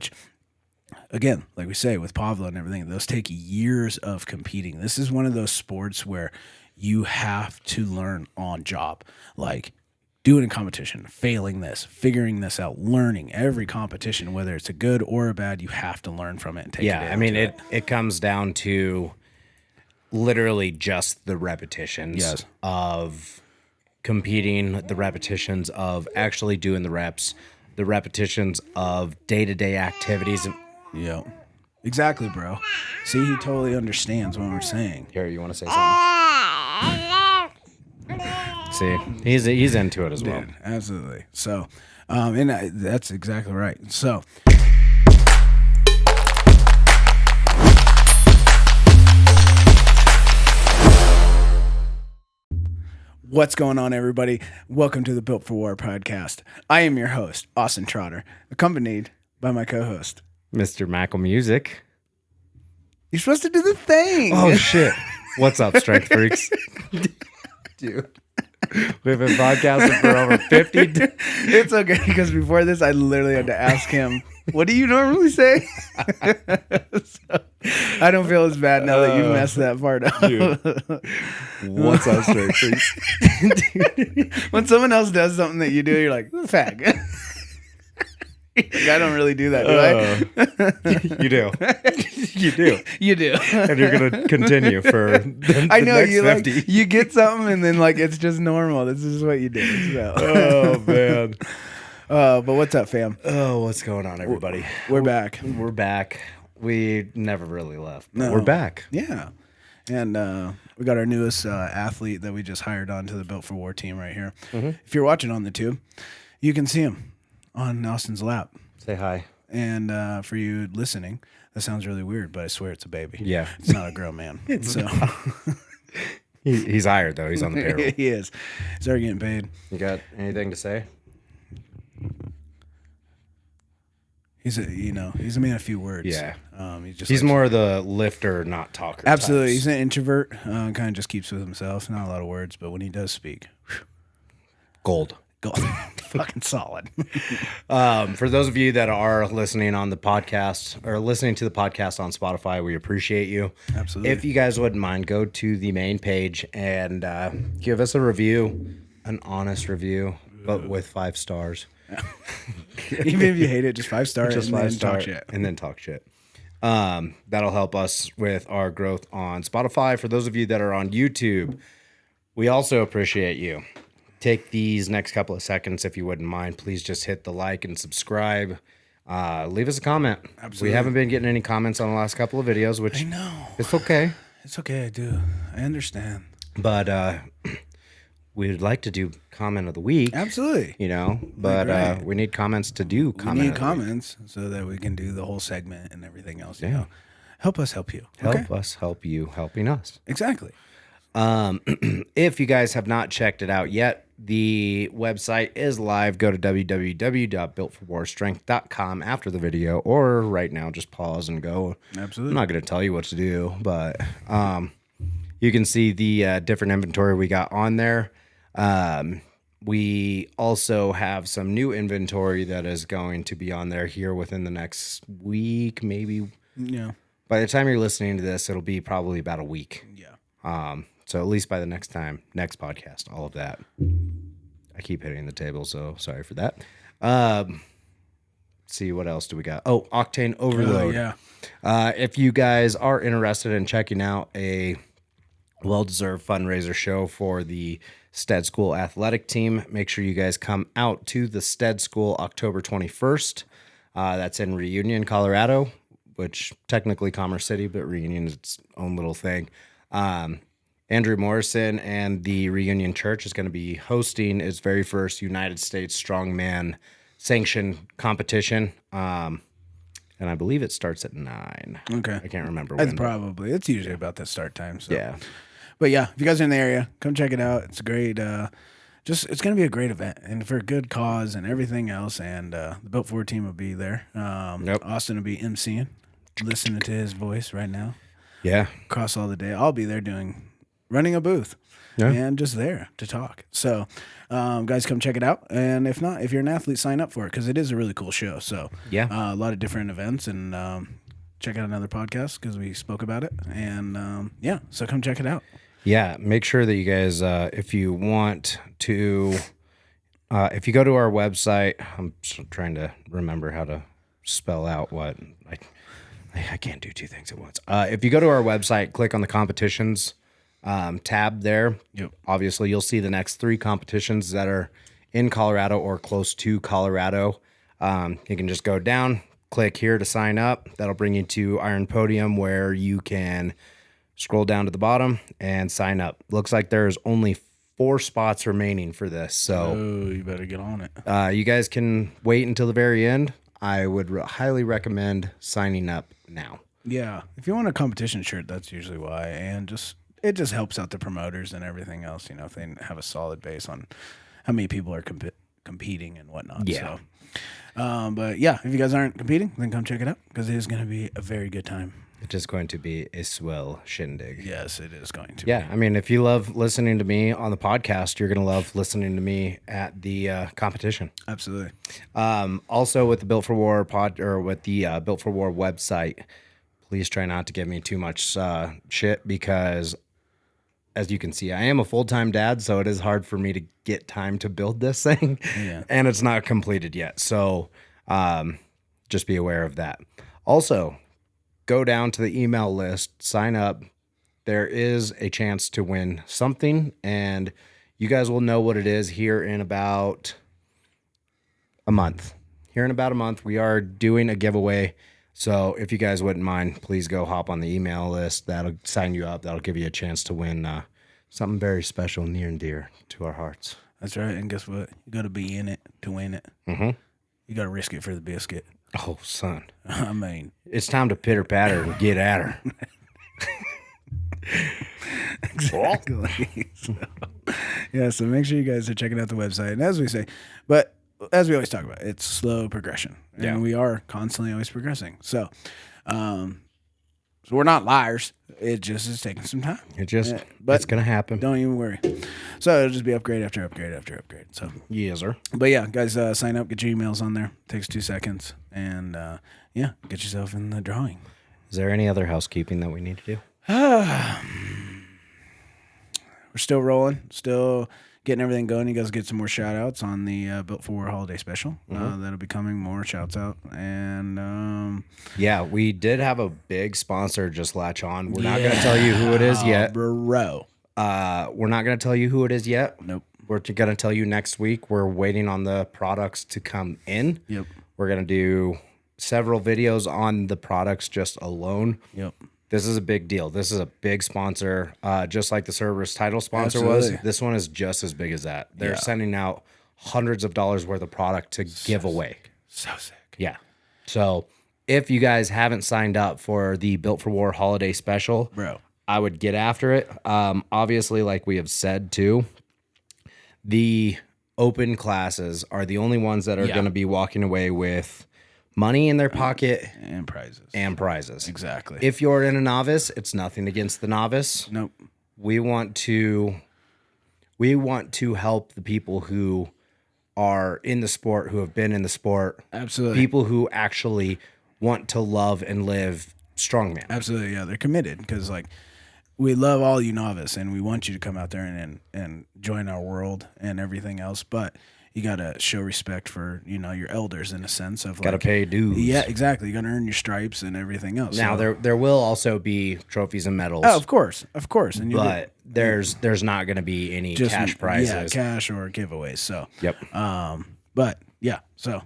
which, again, like we say with Pavlo and everything, those take years of competing. This is one of those sports where you have to learn on job, like doing a competition, failing this, figuring this out, learning every competition, whether it's a good or a bad, you have to learn from it and take it. Yeah, I mean, it comes down to literally just the repetitions of competing, the repetitions of actually doing the reps, the repetitions of day-to-day activities. Yeah, exactly, bro. See, he totally understands what we're saying. Here, you want to say something? See, he's into it as well. Dude, absolutely. So, and that's exactly right. So, what's going on, everybody? Welcome to the Built for War podcast. I am your host, Austin Trotter, accompanied by my co-host, Mr. Musick. You're supposed to do the thing. Oh, shit. What's up, strength freaks? Dude. We've been podcasting for over 50. It's okay, because before this, I literally had to ask him, what do you normally say? So, I don't feel as bad now that you messed that part up. Dude. What's up, strength freaks? Dude, when someone else does something that you do, you're like, fag. Like, I don't really do that, do I? You do. You do. You do. And you're going to continue for the I know, next you 50. like you get something and then like it's just normal. This is what you do. So. Oh, man. But what's up, fam? Oh, what's going on, everybody? We're back. We're back. We never really left. But No. we're back. Yeah. And we got our newest athlete that we just hired onto the Built for War team right here. Mm-hmm. If you're watching on the tube, you can see him on Austin's lap. Say hi. And for you listening, that sounds really weird, but I swear it's a baby. Yeah. It's not a grown man. So He's hired, though. He's on the payroll. He is. He's already getting paid. You got anything to say? He's a man of few words. Yeah. He's more the lifter, not talker. absolutely. types. He's an introvert. Kind of just keeps with himself. Not a lot of words, but when he does speak, Gold. fucking solid. For those of you that are listening on the podcast or listening to the podcast on Spotify, we appreciate you. Absolutely. If you guys wouldn't mind, go to the main page and give us a review, an honest review, but with 5 stars. Even if you hate it, just 5 star. Just and 5 then star talk shit. and then talk shit. That'll help us with our growth on Spotify. For those of you that are on YouTube, we also appreciate you. Take these next couple of seconds, if you wouldn't mind. Please just hit the like and subscribe. Leave us a comment. Absolutely. We haven't been getting any comments on the last couple of videos, which I know. it's okay. It's okay. I do. I understand. But we'd like to do comment of the week. Absolutely. But Right. we need comments to do comment. We need of the week. comments so that we can do the whole segment and everything else. Help us help you. Help us help you helping us. Exactly. If you guys have not checked it out yet, the website is live. Go to www.builtforwarstrength.com after the video, or right now, just pause and go. Absolutely. I'm not going to tell you what to do, but you can see the different inventory we got on there. We also have some new inventory that is going to be on there here within the next week, maybe. Yeah. By the time you're listening to this, it'll be probably about a week. Yeah. So at least by the next podcast, all of that. I keep hitting the table, so sorry for that. See, what else do we got? Oh, Octane Overload. Yeah. If you guys are interested in checking out a well-deserved fundraiser show for the Stead School athletic team, make sure you guys come out to the Stead School October 21st. That's in Reunion, Colorado, which technically Commerce City, but Reunion is its own little thing. Andrew Morrison and the Reunion Church is going to be hosting its very first United States Strongman sanctioned competition. And I believe it starts at 9. Okay. I can't remember when. It's usually about that start time. So. Yeah. But yeah, if you guys are in the area, come check it out. It's a great, it's going to be a great event and for a good cause and everything else. And the Built For team will be there. Austin will be emceeing, listening to his voice right now. Yeah. Across all the day. I'll be there doing running a booth and just there to talk. So, guys, come check it out. And if not, if you're an athlete, sign up for it because it is a really cool show. So, a lot of different events and check out another podcast because we spoke about it. And so come check it out. Yeah, make sure that you guys, if you want to, if you go to our website, I'm trying to remember how to spell out what I can't do two things at once. If you go to our website, click on the competitions tab there. Obviously, you'll see the next 3 competitions that are in Colorado or close to Colorado. You can just go down, click here to sign up. That'll bring you to Iron Podium where you can scroll down to the bottom and sign up. Looks like there's only 4 spots remaining for this. So you better get on it. You guys can wait until the very end. I would highly recommend signing up now. Yeah. If you want a competition shirt, that's usually why. And it just helps out the promoters and everything else, if they have a solid base on how many people are competing and whatnot. Yeah. So, but yeah, if you guys aren't competing, then come check it out because it is going to be a very good time. It is going to be a swell shindig. Yes, it is going to. Yeah, I mean, if you love listening to me on the podcast, you're going to love listening to me at the competition. Absolutely. Also, with the Built for War with the Built for War website, please try not to give me too much shit because, as you can see, I am a full-time dad, so it is hard for me to get time to build this thing, and it's not completed yet. So, just be aware of that. Also, go down to the email list, sign up. There is a chance to win something, and you guys will know what it is here in about a month. We are doing a giveaway. So if you guys wouldn't mind, please go hop on the email list. That'll sign you up. That'll give you a chance to win something very special, near and dear to our hearts. That's right. And guess what? You got to be in it to win it. Mm-hmm. You got to risk it for the biscuit. Oh, son. I mean, it's time to pitter patter and get at her. Exactly. So make sure you guys are checking out the website. And as we say, but as we always talk about, it's slow progression. And we are constantly always progressing. So, we're not liars. It just is taking some time. But it's going to happen. Don't even worry. So it'll just be upgrade after upgrade after upgrade. So yes, sir. But yeah, guys, sign up, get your emails on there. Takes 2 seconds. And get yourself in the drawing. Is there any other housekeeping that we need to do? We're still rolling, still getting everything going. You guys get some more shout outs on the Built for War holiday special. That'll be coming, more shouts out. And we did have a big sponsor just latch on. We're not going to tell you who it is yet. Bro. We're not going to tell you who it is yet. Nope. We're going to tell you next week. We're waiting on the products to come in. Yep. We're going to do several videos on the products just alone. Yep. This is a big deal. This is a big sponsor. Just like the Cerberus title sponsor was, this one is just as big as that. They're sending out hundreds of dollars worth of product to give away. So sick. Yeah. So if you guys haven't signed up for the Built for War holiday special, bro, I would get after it. Obviously, like we have said too, the open classes are the only ones that are going to be walking away with money in their pocket and prizes. Exactly. If you're in a novice, it's nothing against the novice. Nope. We want to help the people who are in the sport, who have been in the sport. Absolutely. People who actually want to love and live strongman. Absolutely. Yeah, they're committed because we love all you novice and we want you to come out there and join our world and everything else, but you got to show respect for, your elders in a sense of got to pay dues. Yeah, exactly. You got to earn your stripes and everything else. Now there will also be trophies and medals. Oh, of course. And there's not going to be any cash prizes. Yeah, cash or giveaways. So, yep. But yeah, so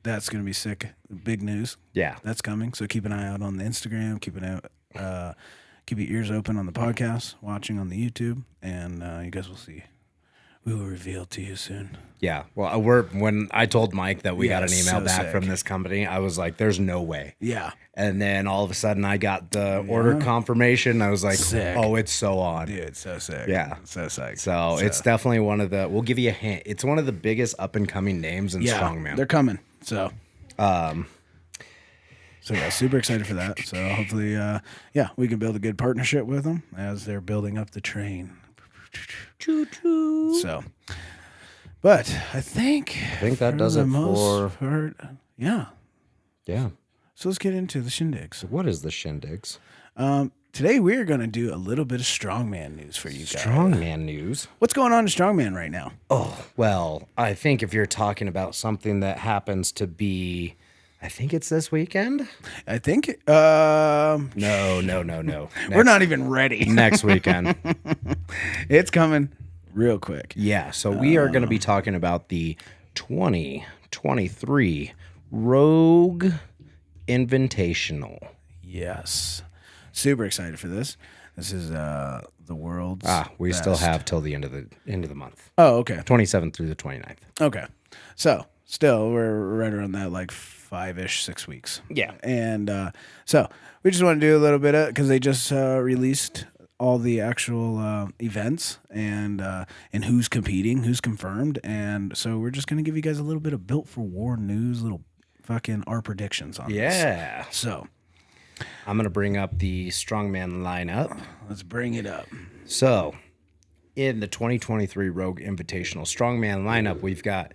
that's going to be sick. Big news. Yeah. That's coming. So keep an eye out on the Instagram, keep your ears open on the podcast, watching on the YouTube, and you guys will see. We will reveal to you soon. Yeah. Well, when I told Mike that we got an email back from this company, I was like, there's no way. Yeah. And then all of a sudden I got the order confirmation. I was like, sick. Oh, it's so on. Dude, it's so sick. Yeah. So sick. So it's definitely we'll give you a hint. It's one of the biggest up and coming names in strongman. They're coming. So So yeah, super excited for that. So hopefully, we can build a good partnership with them as they're building up the train. Choo choo. So, but I think that does it for part. Yeah. Yeah. So let's get into the shindigs. What is the shindigs? Today we're going to do a little bit of strongman news for you guys. Strongman news. What's going on in strongman right now? Oh, well, I think if you're talking about something that happens to be, I think it's this weekend. I think. No. We're not even ready. Next weekend. It's coming real quick. Yeah. So we are going to be talking about the 2023 Rogue Invitational. Yes. Super excited for this. This is the world's we best. still have till the end of the month. Oh, okay. 27th through the 29th. Okay. So still we're right around that like 6 weeks. Yeah. And so we just want to do a little bit of, because they just released all the actual events and who's competing, who's confirmed. And so we're just going to give you guys a little bit of Built for War news, little fucking our predictions on this. Yeah. So I'm going to bring up the strongman lineup. let's bring it up. So, in the 2023 Rogue Invitational Strongman lineup, we've got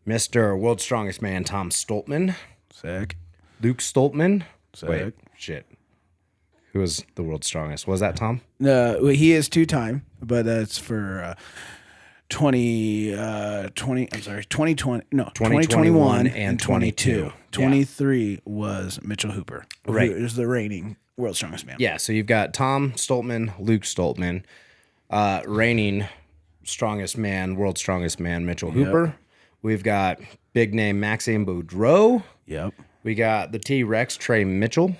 Mr. World's Strongest Man, Tom Stoltman. Sick. Luke Stoltman. Sick. Wait, shit. Who was the world's strongest? Was that Tom? No, he is 2-time, but that's for 2020, 2021 and 22. 23 was Mitchell Hooper, Right. who is the reigning world's strongest man. Yeah, so you've got Tom Stoltman, Luke Stoltman, reigning strongest man, world's strongest man, Mitchell Hooper. We've got big name Maxime Boudreau. Yep. We got the T-Rex, Trey Mitchell.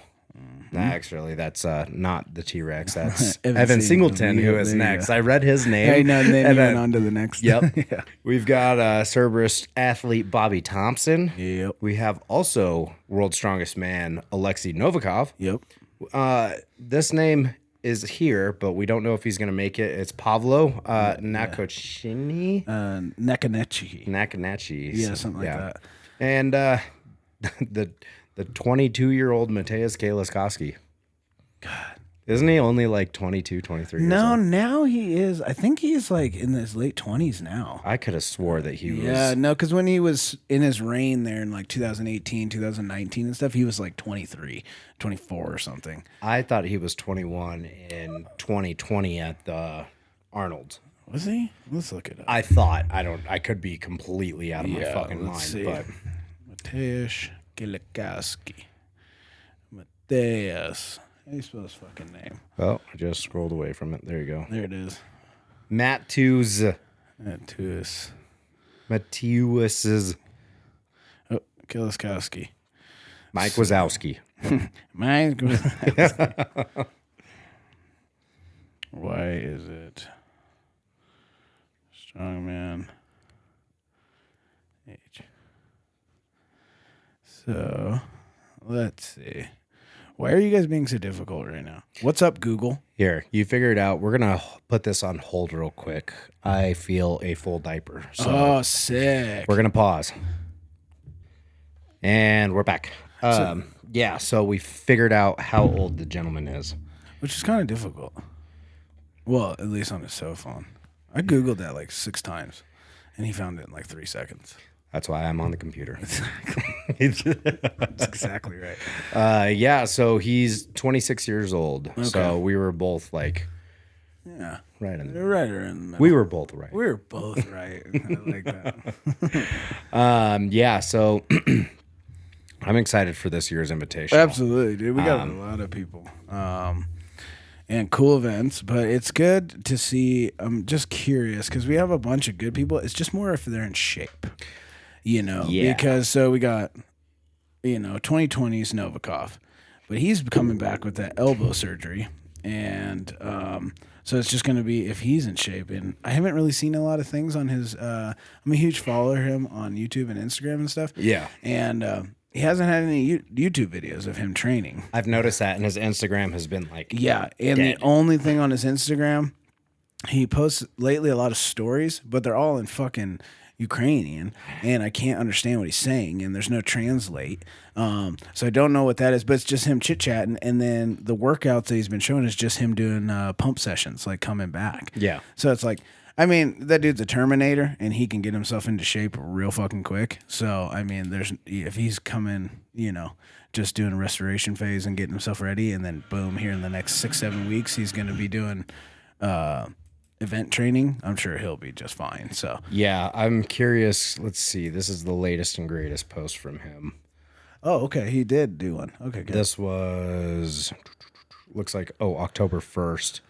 Actually, that's not the T-Rex. That's Evan Singleton, who is next. I read his name. Hey, no, and then went on to the next. Yep. Yeah. We've got Cerberus athlete Bobby Thompson. Yep. We have also world's strongest man, Alexei Novikov. Yep. This name is here, but we don't know if he's going to make it. It's Pavlo Nakochini. Nakanachi. Yeah, something like that. And the 22-year-old Mateusz Kaliskowski. God. Isn't he only like 22, 23 years No, old? now he is. I think he's like in his late 20s now. I could have swore that he was. Yeah, no, because when he was in his reign there in like 2018, 2019 and stuff, he was like 23, 24 or something. I thought he was 21 in 2020 at the Arnold. Was he? Let's look it up. I thought. I could be completely out of my fucking mind. See. But Mateusz Kaliskowski. Mateusz. How do you spell his fucking name? oh, I just scrolled away from it. There you go. There it is. Matthews. Mateusz. Matthews's Oh, Kaliskowski. Mike Wazowski. Mine. Why is it strongman age? So let's see. Why are you guys being so difficult right now? What's up, Google? Here, you figure it out. We're gonna put this on hold real quick. I feel a full diaper, so Oh, sick. we're gonna pause. And we're back. Yeah, so we figured out how old the gentleman is. Which is kind of difficult. Well, at least on his cell phone. I Googled that like 6 times, and he found it in like 3 seconds. That's why I'm on the computer. That's exactly right. Yeah, so he's 26 years old. So we were both like, Yeah. right in You're right around the middle. We were both right. We were both right. I like that. Yeah, so I'm excited for this year's invitation. Absolutely, dude. We got a lot of people. And cool events, but it's good to see. I'm just curious because we have a bunch of good people. It's just more if they're in shape, Yeah. Because so we got, 2020's Novikov, but he's coming back with that elbow surgery, and so it's just going to be if he's in shape. And I haven't really seen a lot of things on his. I'm a huge follower of him on YouTube and Instagram and stuff. Yeah. And he hasn't had any YouTube videos of him training. I've noticed that, and his Instagram has been like, Yeah, and dead. the only thing on his Instagram, he posts lately a lot of stories, but they're all in fucking, Ukrainian, and I can't understand what he's saying, and there's no translate. So I don't know what that is, but it's just him chit chatting, and then the workouts that he's been showing is just him doing pump sessions, like coming back. Yeah. So it's like, I mean, that dude's a Terminator, and he can get himself into shape real fucking quick. So I mean, if he's coming, just doing a restoration phase and getting himself ready, and then boom, here in the next 6-7 weeks, he's going to be doing event training. I'm sure he'll be just fine. So Yeah, I'm curious. Let's see. This is the latest and greatest post from him. oh, okay, he did do one. Okay, good. This looks like October 1st.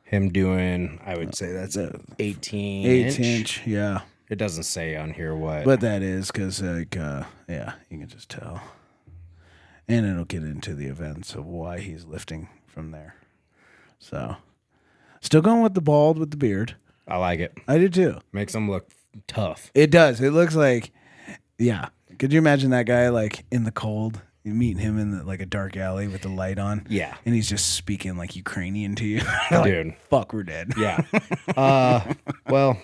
Him doing, I would say that's an 18 8-inch, yeah. It doesn't say on here what. But that is because, yeah, you can just tell. And it'll get into the events of why he's lifting from there. So, still going with the bald with the beard. I like it. I do too. Makes him look tough. It does. It looks like, yeah. Could you imagine that guy like in the cold? You meet him in like a dark alley with the light on. Yeah. And he's just speaking like Ukrainian to you. Like, dude. Fuck, we're dead. Yeah. Well,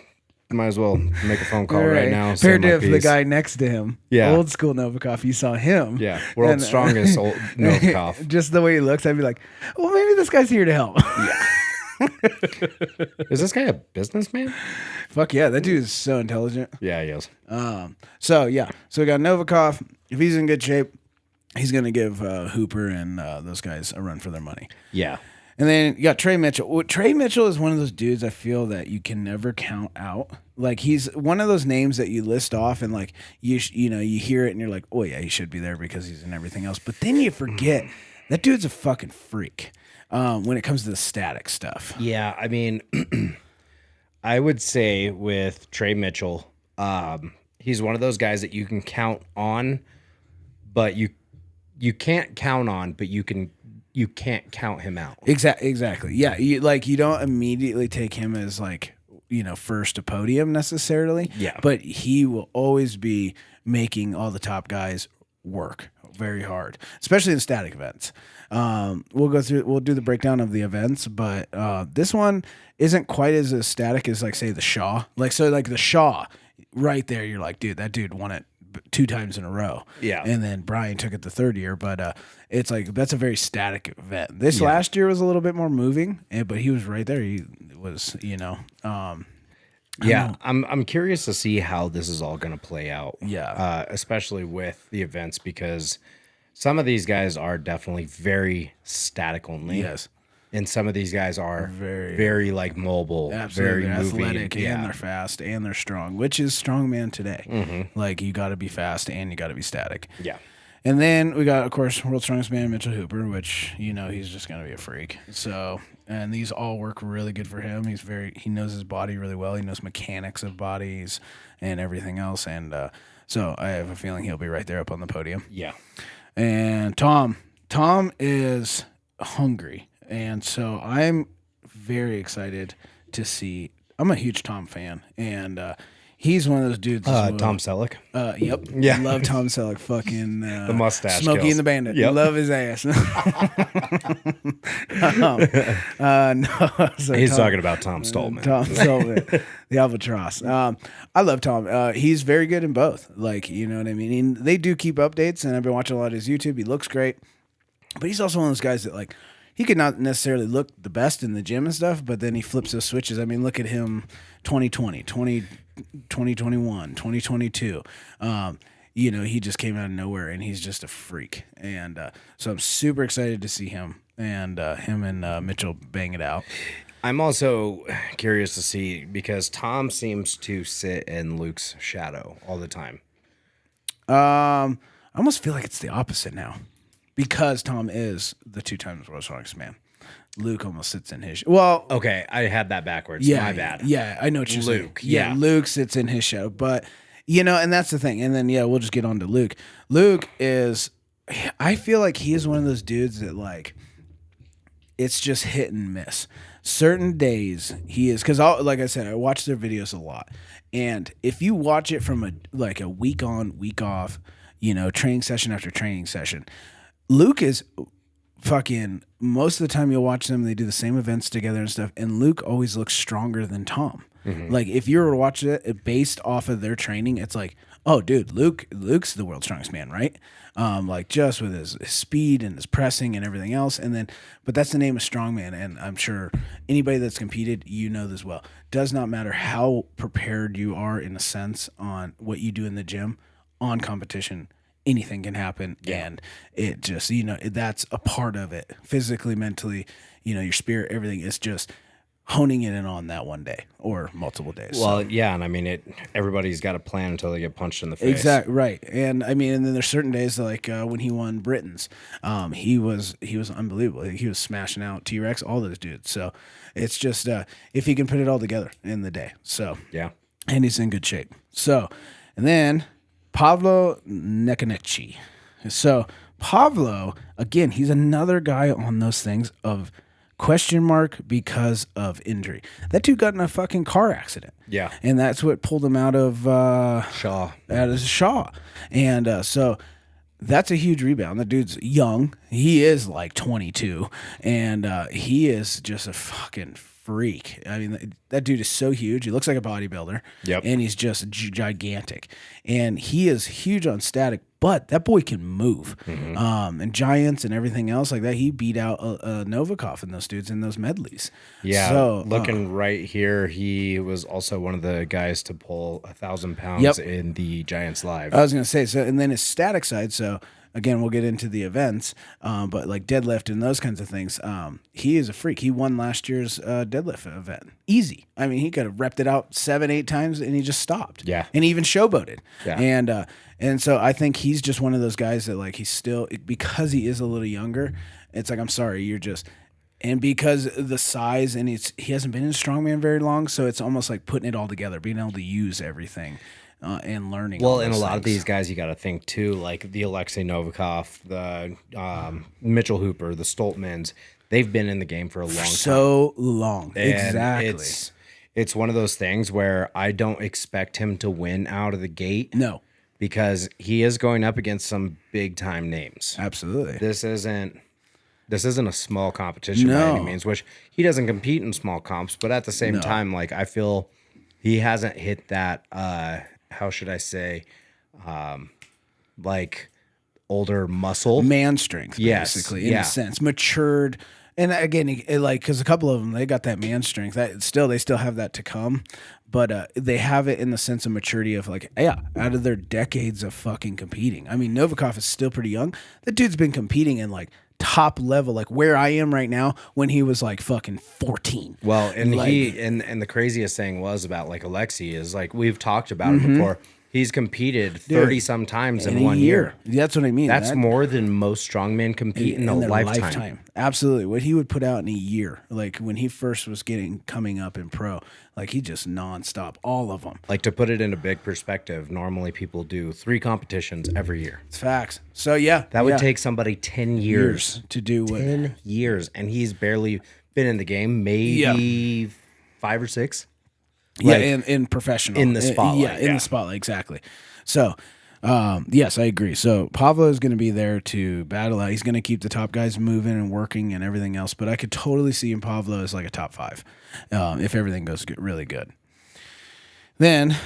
might as well make a phone call right now. Paired with the guy next to him. Yeah. Old school Novikov. You saw him. Yeah. World's strongest old Novikov. Just the way he looks, I'd be like, well, maybe this guy's here to help. Yeah. Is this guy a businessman? Fuck yeah. That dude is so intelligent. Yeah, he is. So we got Novikov. If he's in good shape, he's going to give Hooper and those guys a run for their money. Yeah. And then you got Trey Mitchell. Well, Trey Mitchell is one of those dudes I feel that you can never count out. Like he's one of those names that you list off and like you hear it and you're like, oh yeah, he should be there because he's in everything else. But then you forget that dude's a fucking freak when it comes to the static stuff. Yeah, I mean, I would say with Trey Mitchell, he's one of those guys that you can count on, but you can't count on, but you can't count him out. Exactly. Yeah. You don't immediately take him as like, first to podium necessarily. Yeah. But he will always be making all the top guys work very hard, especially in static events. We'll do the breakdown of the events, but this one isn't quite as static as like say the Shaw. Like the Shaw right there, you're like, dude, that dude won it 2 times in a row. Yeah. And then Brian took it the third year, but it's like that's a very static event. This last year was a little bit more moving, but he was right there. He was, yeah, I'm curious to see how this is all going to play out. Yeah. Especially with the events because some of these guys are definitely very static only. Yes. And some of these guys are very like mobile, absolutely. very moving. Athletic, and they're fast and they're strong, which is strongman today. Mm-hmm. Like you got to be fast and you got to be static. Yeah. And then we got, of course, world's strongest man, Mitchell Hooper, which, he's just going to be a freak. So, and these all work really good for him. He knows his body really well. He knows mechanics of bodies and everything else. And so I have a feeling he'll be right there up on the podium. Yeah. And Tom is hungry. And so I'm very excited to see. I'm a huge Tom fan. And he's one of those dudes. Tom Selleck. Yep. Yeah. Love Tom Selleck. Fucking the mustache. Smokey kills. and the Bandit. Yep. Love his ass. No. So He's talking about Tom Stolman. Tom Stolman, the Albatross. I love Tom. He's very good in both. Like, you know what I mean? And they do keep updates, and I've been watching a lot of his YouTube. He looks great. But he's also one of those guys that, like, he could not necessarily look the best in the gym and stuff, but then he flips those switches. I mean, look at him 2020, 2021, 2022. He just came out of nowhere, and he's just a freak. And so I'm super excited to see him and Mitchell bang it out. I'm also curious to see because Tom seems to sit in Luke's shadow all the time. I almost feel like it's the opposite now. Because Tom is the 2 times world's strongest man. Luke almost sits in his... Well... Okay, I had that backwards. Yeah, my bad. Yeah, I know what you're saying. Luke, yeah. Luke sits in his show. But, and that's the thing. And then, we'll just get on to Luke. Luke is... I feel like he is one of those dudes that, like... It's just hit and miss. Certain days, he is... Because, like I said, I watch their videos a lot. And if you watch it from a week on, week off, training session after training session... Luke is fucking, most of the time you'll watch them, they do the same events together and stuff, and Luke always looks stronger than Tom. Like if you were to watch it based off of their training, it's like, oh, dude, Luke's the world's strongest man, right? Like just with his speed and his pressing and everything else. And then, but that's the name of strongman. And I'm sure anybody that's competed, you know this well. Does not matter how prepared you are in a sense on what you do in the gym, on competition, anything can happen. And it just, that's a part of it. Physically, mentally, your spirit, everything is just honing it in on that one day or multiple days. Well, yeah, and I mean, everybody's got a plan until they get punched in the face. Exactly right, and I mean, and then there's certain days like when he won Britain's, he was unbelievable. He was smashing out T-Rex, all those dudes. So it's just if he can put it all together in the day. So yeah, and he's in good shape. So, and then Pavlo Nekoneci. So Pavlo, again, he's another guy on those things of question mark because of injury. That dude got in a fucking car accident. Yeah. And that's what pulled him out of Shaw. And so that's a huge rebound. The dude's young. He is like 22. And he is just a fucking freak. I mean, that dude is so huge. He looks like a bodybuilder. Yep. And he's just gigantic. And he is huge on static, but that boy can move. And giants and everything else like that. He beat out Novikov and those dudes in those medleys. Yeah. So, looking right here, he was also one of the guys to pull 1,000 pounds in the Giants Live. I was going to say, so, and then his static side. So again, we'll get into the events, but like deadlift and those kinds of things. He is a freak. He won last year's deadlift event. Easy. I mean, he could have repped it out 7-8 times and he just stopped. Yeah. And he even showboated. Yeah. And so I think he's just one of those guys that like he's still, because he is a little younger, it's like, I'm sorry, you're just, and because the size and he hasn't been in strongman very long, so it's almost like putting it all together, being able to use everything. And learning. Well, and a lot of these guys, you got to think too, like the Alexei Novikov, the Mitchell Hooper, the Stoltmans. They've been in the game for a long time. So long, And exactly. It's one of those things where I don't expect him to win out of the gate. No, because he is going up against some big time names. Absolutely. This isn't a small competition by any means. Which he doesn't compete in small comps, but at the same time, like I feel he hasn't hit that. How should I say, like older muscle, man strength, basically, in a sense, matured. And again, because a couple of them, they got that man strength. They still have that to come, but they have it in the sense of maturity of like, out of their decades of fucking competing. I mean, Novikov is still pretty young. That dude's been competing in like top level, like where I am right now, when he was like fucking 14. Well, and like, and the craziest thing was about like Alexei is like we've talked about it before. He's competed 30 some times in 1 year. That's what I mean. That's more than most strongmen compete in a their lifetime. Absolutely. What he would put out in a year, like when he first was coming up in pro, like he just nonstop, all of them. Like to put it in a big perspective, normally people do 3 competitions every year. It's facts. So yeah, that would take somebody 10 years to do 10 years, and he's barely been in the game, maybe 5 or 6. Like, in professional. In the spotlight. In the spotlight, exactly. So, yes, I agree. So Pavlo is going to be there to battle out. He's going to keep the top guys moving and working and everything else, but I could totally see in Pavlo as like a top 5 if everything goes really good. Then,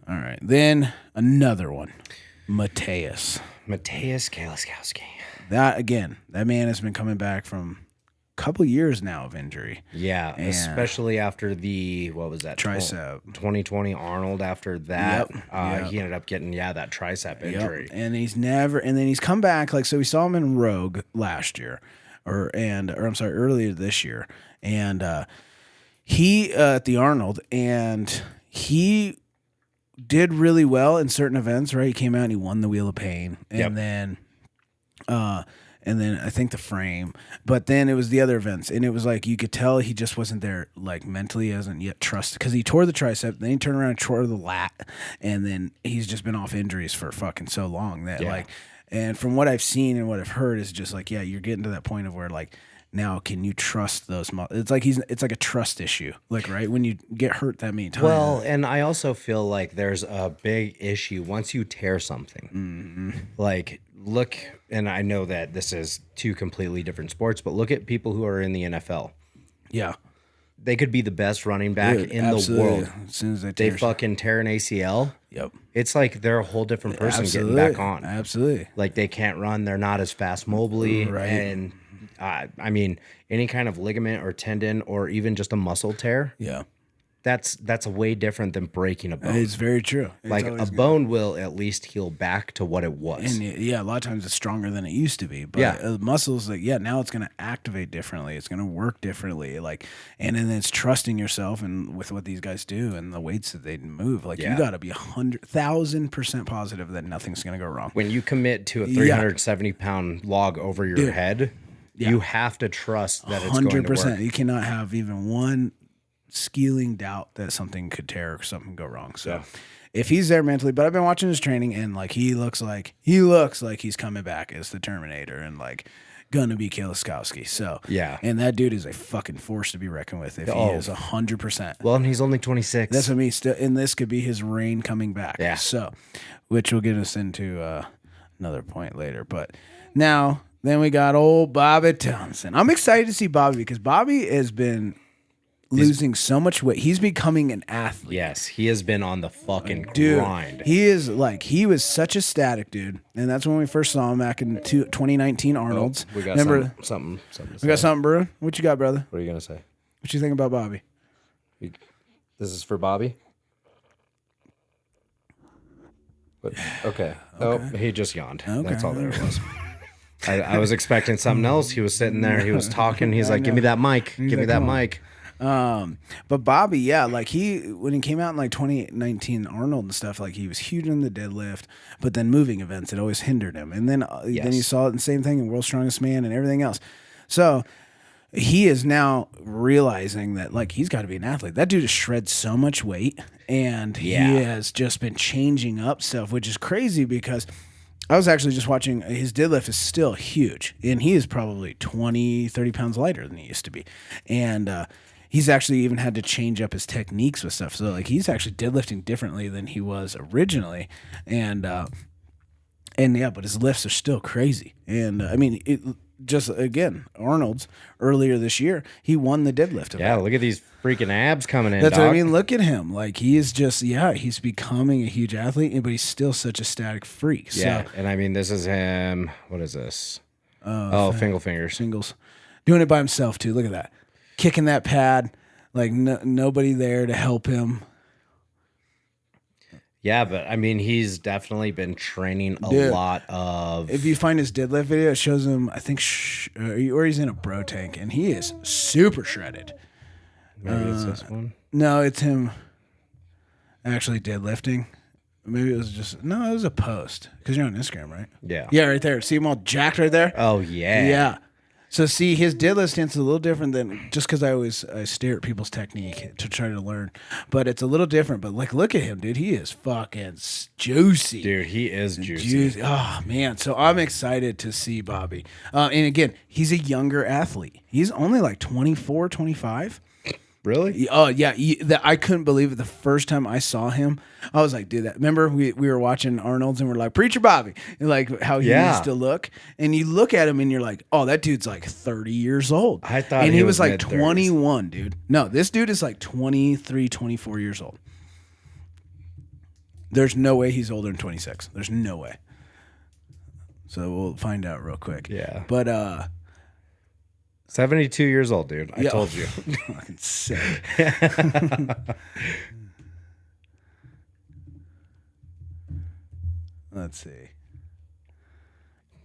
all right, then another one, Mateusz Kaliskowski. That man has been coming back from couple years now of injury. Yeah, and especially after the tricep 2020 Arnold. After that, he ended up getting that tricep injury. And he's come back. Like, so we saw him in Rogue last year, earlier this year, and he at the Arnold, and he did really well in certain events. Right, he came out and he won the Wheel of Pain, and then. And then I think the frame, but then it was the other events, and it was like you could tell he just wasn't there, like mentally, hasn't yet trusted, because he tore the tricep, then he turned around and tore the lat, and then he's just been off injuries for fucking so long that like, and from what I've seen and what I've heard is just like, you're getting to that point of where like, now can you trust those? It's like it's like a trust issue, like right when you get hurt that many times. Well, and I also feel like there's a big issue once you tear something, like. Look, and I know that this is 2 completely different sports, but look at people who are in the NFL. Yeah. they could be the best running back Dude, in absolutely. the world. As soon as they They tear fucking tear an ACL. Yep. It's like they're a whole different person Absolutely. getting back on. Absolutely. Like they can't run. They're not as fast mobily. Right. And I mean, any kind of ligament or tendon or even just a muscle tear, Yeah. that's a way different than breaking a bone. It's very true. It's Like always a good. bone will at least heal back to what it was. And yeah, a lot of times it's stronger than it used to be. But Yeah. muscles, like, yeah, now it's going to activate differently. It's going to work differently. Like, and then it's trusting yourself and with what these guys do and the weights that they move. Like, Yeah. you got to be 100,000% positive that nothing's going to go wrong. When you commit to a 370-pound log over your head, you have to trust that it's going to work. You cannot have even one skeeling doubt that something could tear or something go wrong. So if he's there mentally, but I've been watching his training and like he looks like he's coming back as the Terminator and like gonna be Kieloskowski. So Yeah. and that dude is a fucking force to be reckoned with if he is 100%. Well, and he's only 26. That's what I mean. Still, and this could be his reign coming back. Yeah. So, which will get us into another point later. But now, then we got old Bobby Townsend. I'm excited to see Bobby because Bobby has been losing so much weight. He's becoming an athlete. Yes, he has been on the fucking Dude, grind. he is like, he was such a static dude. And that's when we first saw him back in 2019 Arnold's. We got Remember, something. we got something, bro. What you got, brother? What are you gonna say? What you think about Bobby? This is for Bobby. But, okay. Oh, he just yawned. Okay. That's all there was. I was expecting something else. He was sitting there. He was talking. He's like, "Give me that mic. Give me that mic." But Bobby, yeah, like when he came out in like 2019 Arnold and stuff, like he was huge in the deadlift, but then moving events, it always hindered him. And then you saw it the same thing in World's Strongest Man and everything else. So he is now realizing that like he's got to be an athlete. That dude has shred so much weight and he has just been changing up stuff, which is crazy because I was actually just watching his deadlift is still huge and he is probably 20, 30 pounds lighter than he used to be. And, he's actually even had to change up his techniques with stuff. So like he's actually deadlifting differently than he was originally. And yeah, but his lifts are still crazy. And I mean, it just again, Arnold's earlier this year, he won the deadlift event. Yeah, look at these freaking abs coming in. That's dog. what I mean. Look at him. Like he is just, he's becoming a huge athlete, but he's still such a static freak. Yeah, So, and I mean, this is him. What is this? Finger fingers. singles, doing it by himself too. Look at that. Kicking that pad, like nobody there to help him. Yeah, but I mean, he's definitely been training a lot of. If you find his deadlift video, it shows him, I think, or he's in a bro tank, and he is super shredded. Maybe it's this one. No, it's him actually deadlifting. Maybe it was it was a post because you're on Instagram, right? Yeah. Yeah, right there. See him all jacked right there? Oh yeah. Yeah. So see, his deadlift stance is a little different than just because I stare at people's technique to try to learn, but it's a little different. But like, look at him, dude. He is fucking juicy. Dude, he is juicy. Oh man. So I'm excited to see Bobby. And again, he's a younger athlete. He's only like 24, 25. Really? Oh yeah, I couldn't believe it the first time I saw him. I was like, dude, remember we were watching Arnold's and we're like, Preacher Bobby, and like how he used to look, and you look at him and you're like, oh, that dude's like 30 years old. I thought, and he was like mid-30s. 21, dude. No, this dude is like 23, 24 years old. There's no way he's older than 26. There's no way. So we'll find out real quick. Yeah. But 72 years old, dude. I told you. Fucking sick. Let's see.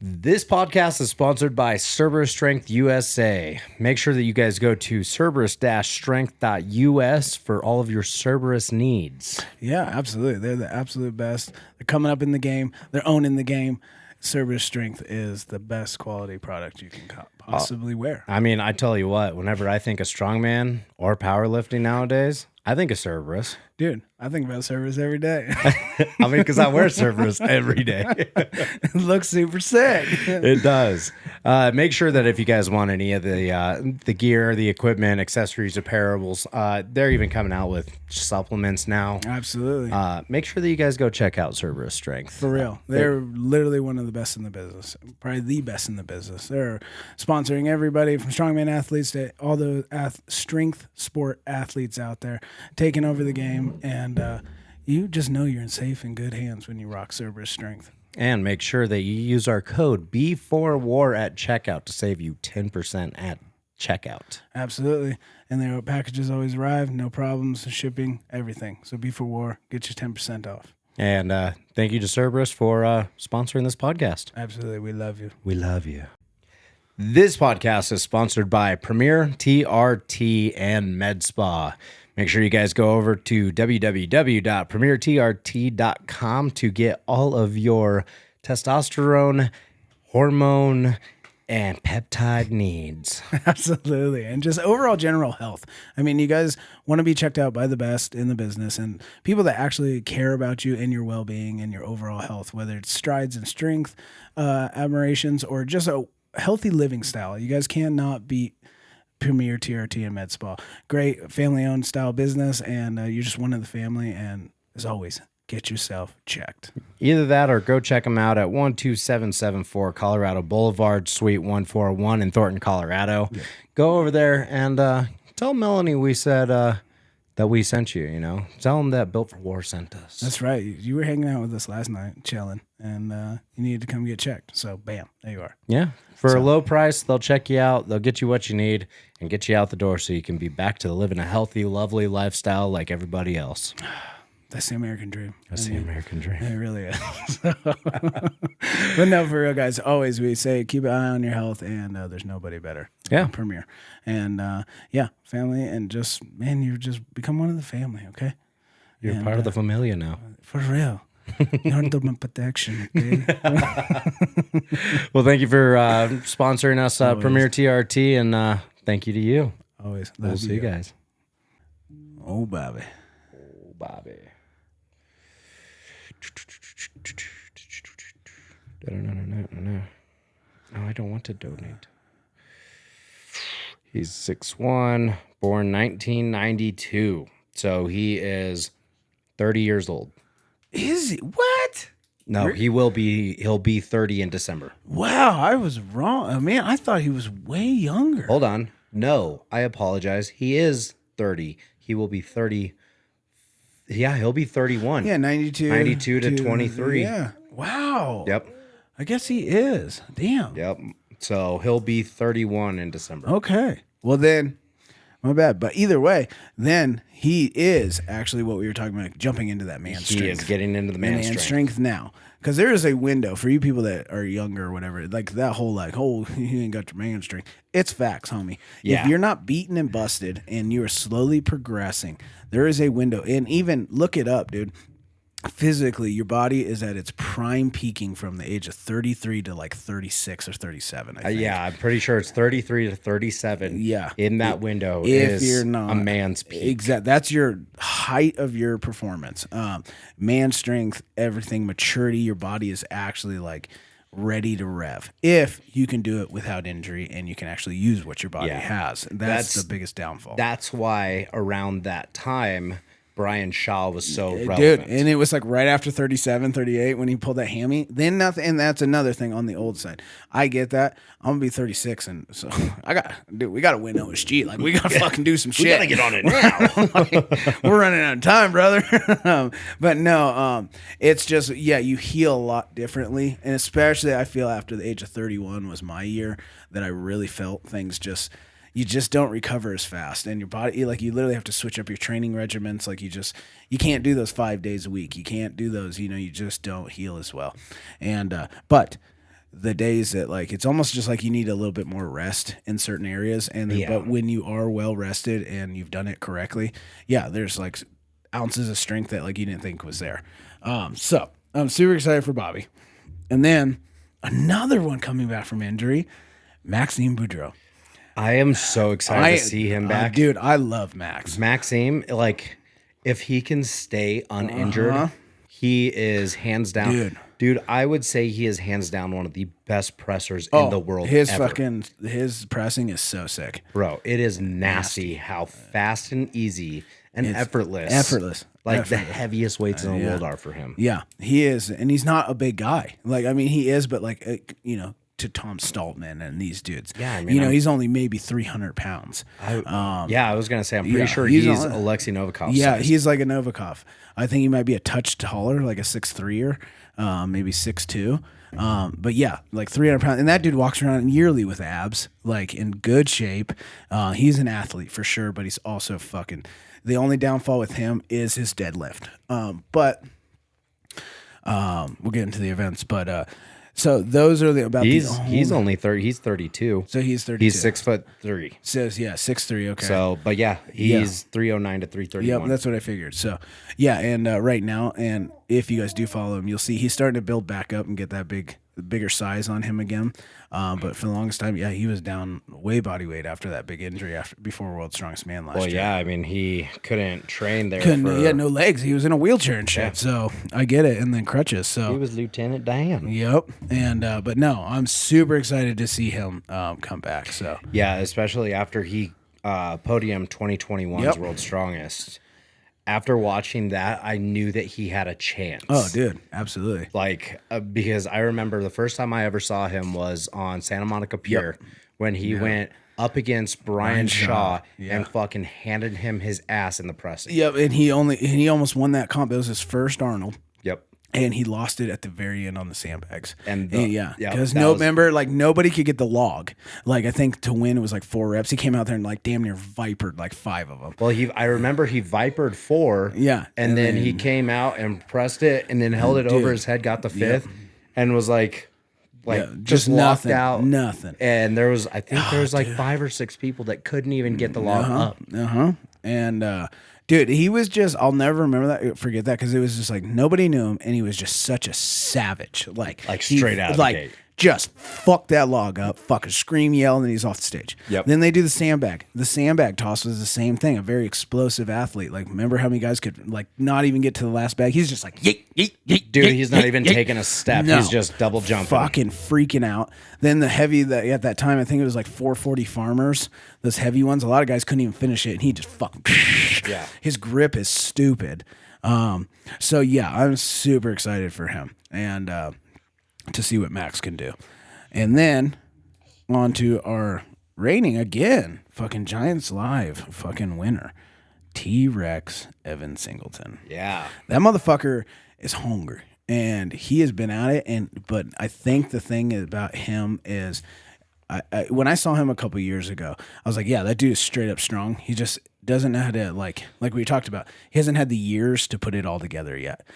This podcast is sponsored by Cerberus Strength USA. Make sure that you guys go to cerberus-strength.us for all of your Cerberus needs. Yeah, absolutely. They're the absolute best. They're coming up in the game. They're owning the game. Cerberus Strength is the best quality product you can possibly wear. I mean, I tell you what, whenever I think of strongman or powerlifting nowadays, I think of Cerberus. Dude, I think about Cerberus every day. I mean, because I wear Cerberus every day. It looks super sick. It does. Make sure that if you guys want any of the gear, the equipment, accessories, apparels, they're even coming out with supplements now. Absolutely. Make sure that you guys go check out Cerberus Strength. For real. They're literally one of the best in the business. Probably the best in the business. They're sponsoring everybody from strongman athletes to all the strength sport athletes out there, taking over the game. And you just know you're in safe and good hands when you rock Cerberus Strength. And make sure that you use our code B4WAR at checkout to save you 10% at checkout. Absolutely. And their packages always arrive, no problems, shipping, everything. So B4WAR, get you 10% off. And thank you to Cerberus for sponsoring this podcast. Absolutely. We love you. We love you. This podcast is sponsored by Premier TRT and Med Spa. Make sure you guys go over to www.premiertrt.com to get all of your testosterone, hormone, and peptide needs. Absolutely. And just overall general health. I mean, you guys want to be checked out by the best in the business and people that actually care about you and your well-being and your overall health, whether it's strides and strength, admirations, or just a healthy living style. You guys cannot beat Premier TRT and Med Spa. Great family-owned style business, and you're just one of the family. And as always, get yourself checked. Either that or go check them out at 12774 Colorado Boulevard, Suite 141 in Thornton, Colorado. Yeah. Go over there and tell Melanie we said that we sent you, you know. Tell them that Built for War sent us. That's right. You were hanging out with us last night, chilling, and you needed to come get checked. So, bam, there you are. Yeah. For a low price, they'll check you out. They'll get you what you need and get you out the door so you can be back to living a healthy, lovely lifestyle like everybody else. That's the American dream. That's the American dream. It really is. But no, for real, guys, always we say keep an eye on your health, and there's nobody better. Yeah. Premier. And, family, and just, man, you just become one of the family, okay? You're part of the familia now. For real. You're under my protection, okay? Well, thank you for sponsoring us, Premier TRT, and thank you to you. Always. We'll see you guys. Oh, Bobby. Oh, Bobby. No, I don't want to donate. He's 6'1", born 1992. So he is 30 years old. Is he? What? No, he'll be 30 in December. Wow, I was wrong. Man, I thought he was way younger. Hold on. No, I apologize. He is 30. He will be 30. Yeah, he'll be 31. Yeah, 92. 92 to 23. Yeah. Wow. Yep. I guess he is. Damn. Yep. So he'll be 31 in December. Okay. Well, then, my bad. But either way, then he is actually what we were talking about, jumping into that man strength. He is getting into the man strength now. Because there is a window for you people that are younger or whatever, like that whole, you ain't got your man strength. It's facts, homie. Yeah. If you're not beaten and busted and you are slowly progressing, there is a window. And even look it up, dude. Physically, your body is at its prime peaking from the age of 33 to like 36 or 37. I think. Yeah, I'm pretty sure it's 33 to 37. Yeah. In that window if you're not a man's peak. Exactly. That's your height of your performance. Man strength, everything, maturity, your body is actually like ready to rev. If you can do it without injury and you can actually use what your body has. That's the biggest downfall. That's why around that time Brian Shaw was so relevant. Dude, and it was like right after 37, 38 when he pulled that hammy. Then nothing, and that's another thing on the old side. I get that. I'm gonna be 36, and so we gotta win OSG. Like we gotta fucking do some shit. We gotta get on it now. We're running out of time, brother. But no, it's just you heal a lot differently, and especially I feel after the age of 31 was my year that I really felt things just. You just don't recover as fast, and your body, like you literally have to switch up your training regimens. Like you can't do those 5 days a week. You can't do those, you just don't heal as well. And, but the days that it's almost just like you need a little bit more rest in certain areas. And then, but when you are well rested and you've done it correctly, there's like ounces of strength that you didn't think was there. So I'm super excited for Bobby. And then another one coming back from injury, Maxime Boudreau. I am so excited to see him back. Dude, I love Max. Maxime, if he can stay uninjured, he is hands down. Dude. Dude, I would say he is hands down one of the best pressers in the world his ever. his pressing is so sick. Bro, it is nasty how fast and easy and effortless. Like the heaviest weights in the world are for him. Yeah, he is. And he's not a big guy. Like, I mean, he is, but like, you know, to Tom Stoltman and these dudes. Yeah, I mean, you know, he's only maybe 300 pounds. I was going to say, I'm pretty sure he's Alexei Novikov. Yeah, he's like a Novikov. I think he might be a touch taller, like a 6'3", maybe 6'2". But yeah, like 300 pounds. And that dude walks around yearly with abs, like in good shape. He's an athlete for sure, but he's also fucking... The only downfall with him is his deadlift. But we'll get into the events. But so those are he's only 30. He's 32. So he's 32. He's 6'3". Says 6'3". Okay. So, but yeah, he's 309 to 331. Yep, that's what I figured. So yeah, and right now, and if you guys do follow him, you'll see he's starting to build back up and get that bigger size on him again. But for the longest time, yeah, he was down way body weight after that big injury before World's Strongest Man last year. Well, yeah, I mean, he couldn't train there. He had no legs. He was in a wheelchair and shit. Yeah. So I get it. And then crutches. So he was Lieutenant Dan. Yep. And but no, I'm super excited to see him come back. So yeah, especially after he podiumed 2021's World's Strongest. After watching that, I knew that he had a chance. Oh, dude, absolutely. Like, because I remember the first time I ever saw him was on Santa Monica Pier when he went up against Brian Shaw and fucking handed him his ass in the pressing. Yep, and he almost won that comp. It was his first Arnold. Yep. And he lost it at the very end on the sandbags. And because nobody could get the log. Like, I think to win it was like 4 reps. He came out there and like damn near vipered like 5 of them. Well, I remember he vipered 4. Yeah, and then he came out and pressed it and then held it over his head, got the 5th, and was like just locked out. Nothing. And there was like 5 or 6 people that couldn't even get the log up. And dude, he was just, I'll never forget that, because it was just like nobody knew him, and he was just such a savage. Like straight out of the gate. Just fuck that log up, fucking scream, yell, and then he's off the stage. Yep. Then they do the sandbag. The sandbag toss was the same thing, a very explosive athlete. Like, remember how many guys could like not even get to the last bag? He's just like, yeet, yeet, yeet, dude, yeet, he's not yeet, even yeet. taking a step. No. He's just double jumping. Fucking freaking out. Then the heavy, at that time, I think it was like 440 farmers, those heavy ones. A lot of guys couldn't even finish it, and he just fucking, his grip is stupid. So yeah, I'm super excited for him, and to see what Max can do. And then on to our rating again. Fucking Giants Live fucking winner. T-Rex Evan Singleton. Yeah. That motherfucker is hungry. And he has been at it. But I think the thing about him is, when I saw him a couple years ago, I was like, yeah, that dude is straight up strong. He just doesn't know how to, like we talked about, he hasn't had the years to put it all together yet.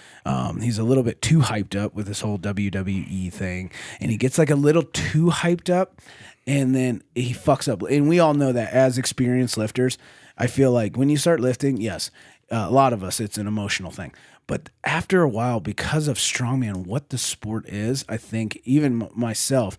He's a little bit too hyped up with this whole WWE thing, and he gets like a little too hyped up, and then he fucks up. And we all know that as experienced lifters. I feel like when you start lifting, yes, a lot of us, it's an emotional thing. But after a while, because of strongman, what the sport is, I think even myself,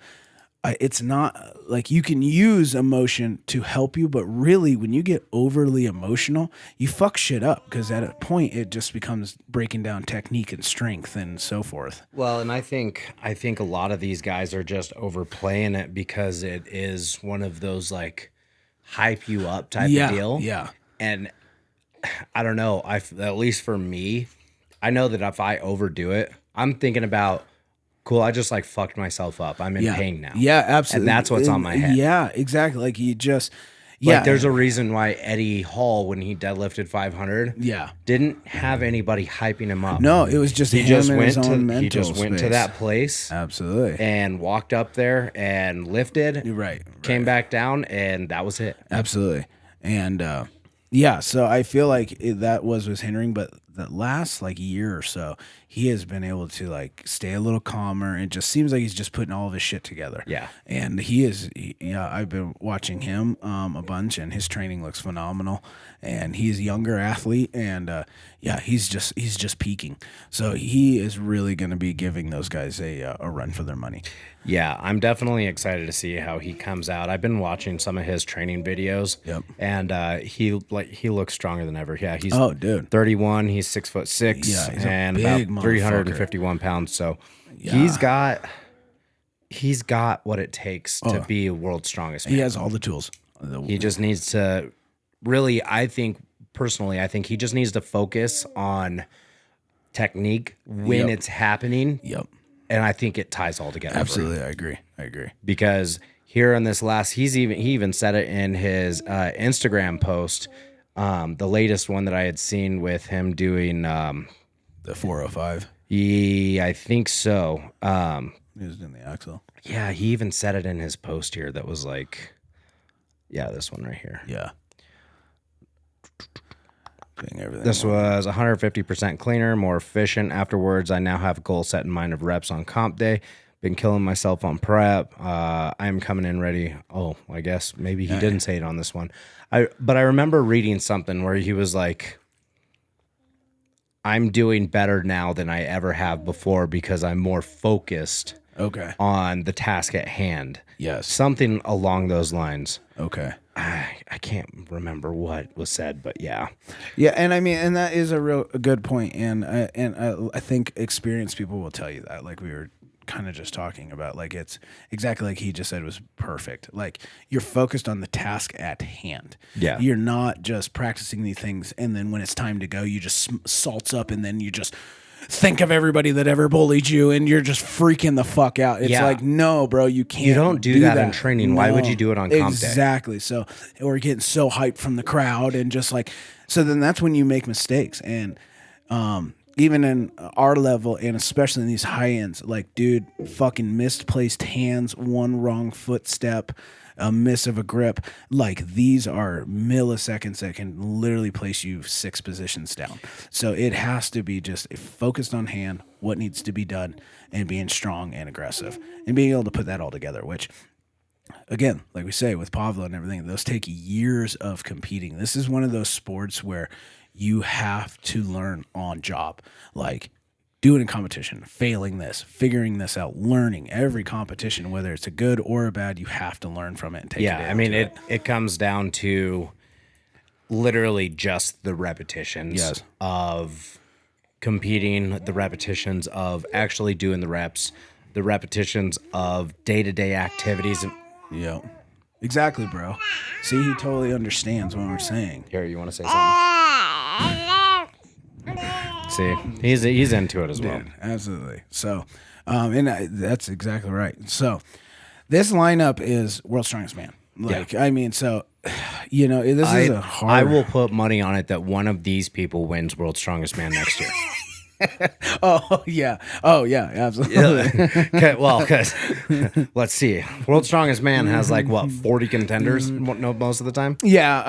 it's not like you can use emotion to help you, but really when you get overly emotional, you fuck shit up, because at a point it just becomes breaking down technique and strength and so forth. Well, and I think a lot of these guys are just overplaying it because it is one of those like hype you up type of deal. Yeah. And I don't know, at least for me, I know that if I overdo it, I'm thinking about, cool, I just like fucked myself up. I'm in pain now. Yeah, absolutely. And that's what's on my head. Yeah, exactly. Like you just, like there's a reason why Eddie Hall, when he deadlifted 500, didn't have anybody hyping him up. No, it was just he just went to that place. Absolutely. And walked up there and lifted. Right. Came back down, and that was it. Absolutely. And so I feel like that was hindering, but the last like year or so, he has been able to like stay a little calmer. It just seems like he's just putting all of his shit together. Yeah. And he is, I've been watching him a bunch, and his training looks phenomenal. And he's a younger athlete, and he's just peaking. So he is really going to be giving those guys a run for their money. Yeah, I'm definitely excited to see how he comes out. I've been watching some of his training videos. Yep. And he looks stronger than ever. Yeah, he's 31. He's 6'6". Yeah, he's and a big about 351 pounds. So he's got what it takes to be a world's strongest man. He has all the tools. He just needs to really, I think he just needs to focus on technique when it's happening. Yep. And I think it ties all together. Absolutely. I agree. Because here on this last, he even said it in his Instagram post, the latest one that I had seen with him doing the 405. Yeah, I think so. He was doing the axle. Yeah, he even said it in his post here that was like, yeah, this one right here. Yeah. Everything this was 150% cleaner, more efficient. Afterwards, I now have a goal set in mind of reps on comp day. Been killing myself on prep. I am coming in ready. Oh, I guess maybe he didn't say it on this one. But I remember reading something where he was like, I'm doing better now than I ever have before because I'm more focused on the task at hand. Yes. Something along those lines. Okay. I can't remember what was said, but yeah. Yeah, and I mean, and that is a good point. And I think experienced people will tell you that, like we were kind of just talking about, like it's exactly like he just said was perfect. Like you're focused on the task at hand. Yeah. You're not just practicing these things and then when it's time to go, you just salts up and then you just think of everybody that ever bullied you and you're just freaking the fuck out. It's like, no, bro, you can't. You don't do that in training. No. Why would you do it on comp day? Exactly. So we're getting so hyped from the crowd and just like, so then that's when you make mistakes. And even in our level and especially in these high ends, like, dude, fucking misplaced hands, one wrong footstep, a miss of a grip, like these are milliseconds that can literally place you 6 positions down. So it has to be just focused on hand, what needs to be done, and being strong and aggressive and being able to put that all together, which again, like we say with Pavlo and everything, those take years of competing. This is one of those sports where you have to learn on job, like doing a competition, failing this, figuring this out, learning every competition, whether it's a good or a bad, you have to learn from it and take it. Yeah, I mean, it comes down to literally just the repetitions of competing, the repetitions of actually doing the reps, the repetitions of day-to-day activities. Yeah, exactly, bro. See, he totally understands what we're saying. Here, you want to say something? See, he's into it as well. Dude, absolutely. So, that's exactly right. So, this lineup is World's Strongest Man. Like, I mean, so, you know, this is a hard. I will put money on it that one of these people wins World's Strongest Man next year. Oh yeah, absolutely. Okay, well, because let's see, World's Strongest Man has like what 40 contenders most of the time. Yeah,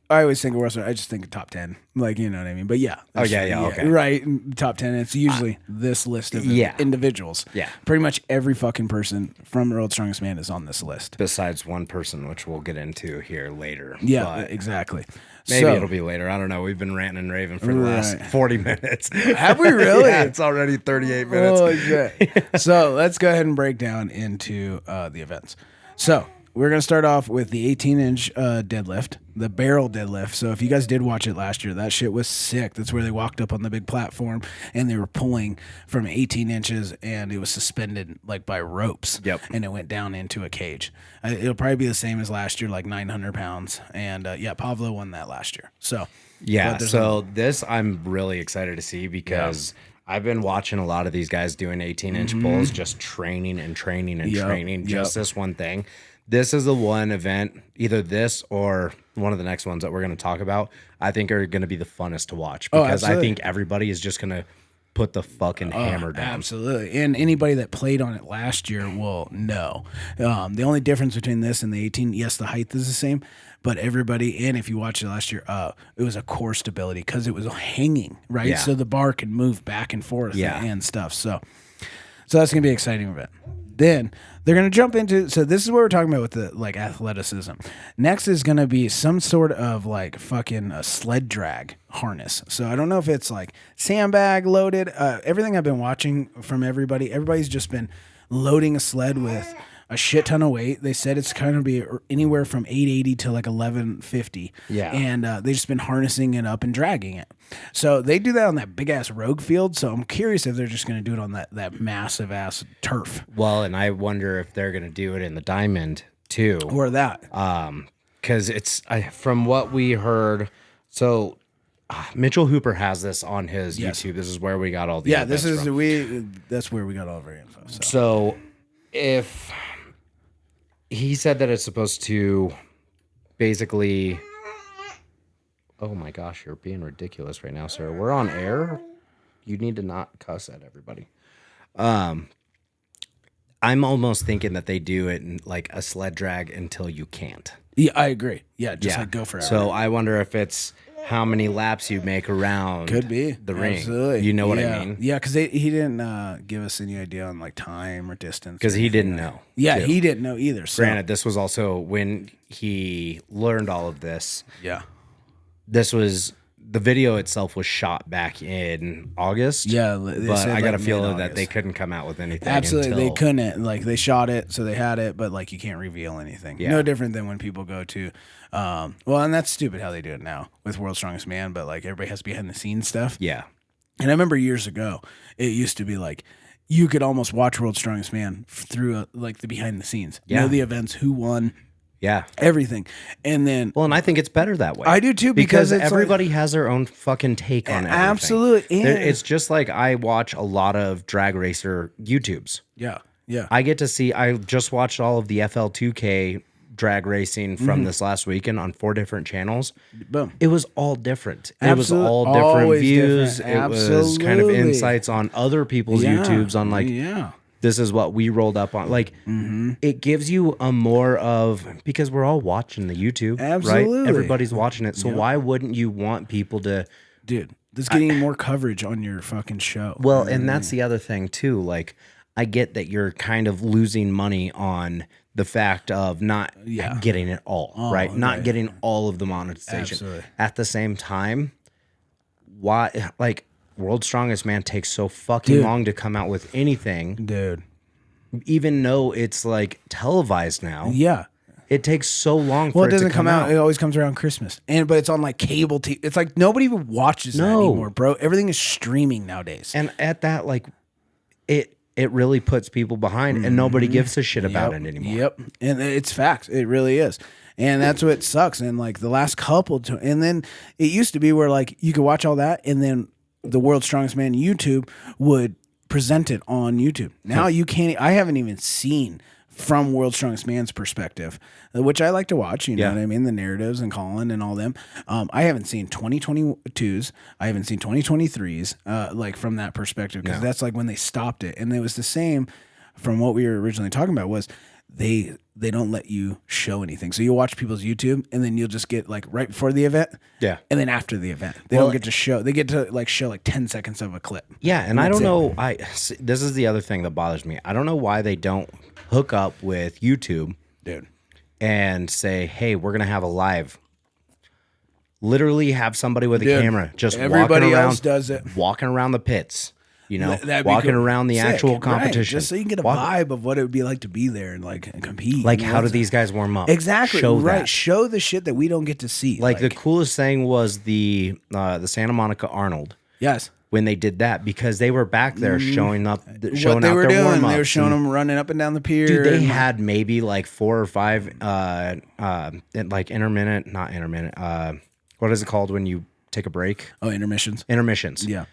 I always think of World's Strongest. I just think of top 10, like you know what I mean. But yeah, okay, right, top 10. It's usually this list of individuals. Yeah, pretty much every fucking person from World's Strongest Man is on this list, besides one person, which we'll get into here later. Yeah, exactly. Maybe it'll be later. I don't know. We've been ranting and raving for the last 40 minutes. Have we really? Yeah, it's already 38 minutes. Oh, shit. So let's go ahead and break down into the events. So we're going to start off with the 18-inch deadlift, the barrel deadlift. So if you guys did watch it last year, that shit was sick. That's where they walked up on the big platform and they were pulling from 18 inches and it was suspended like by ropes. Yep. And it went down into a cage. It'll probably be the same as last year, like 900 pounds. And Pavlo won that last year. So yeah, so this I'm really excited to see because I've been watching a lot of these guys doing 18-inch pulls, just training and training and training, just this one thing. This is the one event, either this or one of the next ones that we're going to talk about, I think are going to be the funnest to watch because I think everybody is just going to put the fucking hammer down. Absolutely. And anybody that played on it last year will know. The only difference between this and the 18, yes, the height is the same, but everybody, and if you watched it last year, it was a core stability because it was hanging, right? Yeah. So the bar could move back and forth and stuff. So that's going to be an exciting event. Then they're going to jump into, so this is what we're talking about with the like athleticism. Next is going to be some sort of like fucking sled drag harness. So I don't know if it's like sandbag loaded. Everything I've been watching from everybody's just been loading a sled with a shit ton of weight. They said it's kind of be anywhere from 880 to like 1150. Yeah. And they've just been harnessing it up and dragging it. So they do that on that big ass Rogue field. So I'm curious if they're just going to do it on that massive ass turf. Well, and I wonder if they're going to do it in the diamond too. Or that. Because from what we heard, so Mitchell Hooper has this on his YouTube. This is where we got all the this is from. That's where we got all of our info. So if he said that it's supposed to basically, oh my gosh, you're being ridiculous right now, sir. We're on air. You need to not cuss at everybody. I'm almost thinking that they do it in like a sled drag until you can't. Yeah, I agree. Yeah, just like go for it. So I wonder if it's how many laps you make around could be the ring. Absolutely. You know what I mean? Yeah, because he didn't give us any idea on like time or distance. Because he didn't know. Yeah, too. he didn't know either. So. Granted, this was also when he learned all of this. Yeah. This was, the video itself was shot back in August. Yeah, but I got a feeling that they couldn't come out with anything. Absolutely, they couldn't. Like they shot it, so they had it, but like you can't reveal anything. Yeah. No different than when people go to, well, and that's stupid how they do it now with World's Strongest Man. But like everybody has behind the scenes stuff. Yeah, and I remember years ago, it used to be like you could almost watch World's Strongest Man through like the behind the scenes. Yeah, know the events, who won. Yeah. Everything. And then well, and I think it's better that way. I do too, because everybody has their own fucking take on everything. Absolutely. It's just like I watch a lot of drag racer YouTubes. Yeah. Yeah. I get to see, I just watched all of the FL2K drag racing from this last weekend on 4 different channels. Boom. It was all different. It was all different Always views. Different. It was kind of insights on other people's YouTubes on like, this is what we rolled up on. Like, it gives you a more of, because we're all watching the YouTube, Absolutely. right? Everybody's watching it. So why wouldn't you want people to... Dude, this getting more coverage on your fucking show. Well, and that's the other thing too. Like, I get that you're kind of losing money on the fact of not getting it all, right? Not getting all of the monetization. Absolutely. At the same time, why, like... World's Strongest Man takes so fucking long to come out with anything. Dude. Even though it's like televised now. Yeah. It takes so long for it doesn't to come out. It always comes around Christmas. But it's on like cable TV. It's like nobody even watches that anymore, bro. Everything is streaming nowadays. And at that, like, it really puts people behind and nobody gives a shit about it anymore. Yep. And it's facts. It really is. And that's what sucks. And like the last couple, and then it used to be where like you could watch all that and then the World's Strongest Man YouTube would present it on YouTube. Now you can't. I haven't even seen from World's Strongest Man's perspective, which I like to watch. You know what I mean? The narratives and Colin and all them. I haven't seen 2022s. I haven't seen 2023s. Like from that perspective, because that's like when they stopped it, and it was the same from what we were originally talking about. Was they don't let you show anything. So you watch people's YouTube and then you'll just get like right before the event. Yeah. And then after the event. They don't get to show. They get to like show like 10 seconds of a clip. Yeah, and I don't know. This is the other thing that bothers me. I don't know why they don't hook up with YouTube. Dude. And say, "Hey, we're going to have a live." Literally have somebody with a camera just everybody walking around, else does it. Walking around the pits. You know, That'd walking cool. around the actual competition. Right. Just so you can get a vibe of what it would be like to be there and like compete. Like, how do these guys warm up? Exactly. Show right. that. Show the shit that we don't get to see. Like the coolest thing was the Santa Monica Arnold. Yes. When they did that, because they were back there showing up, what they were doing. They were showing them running up and down the pier. Dude, they had maybe like 4 or 5, like intermittent, not intermittent. What is it called when you take a break? Oh, intermissions. Intermissions. Yeah.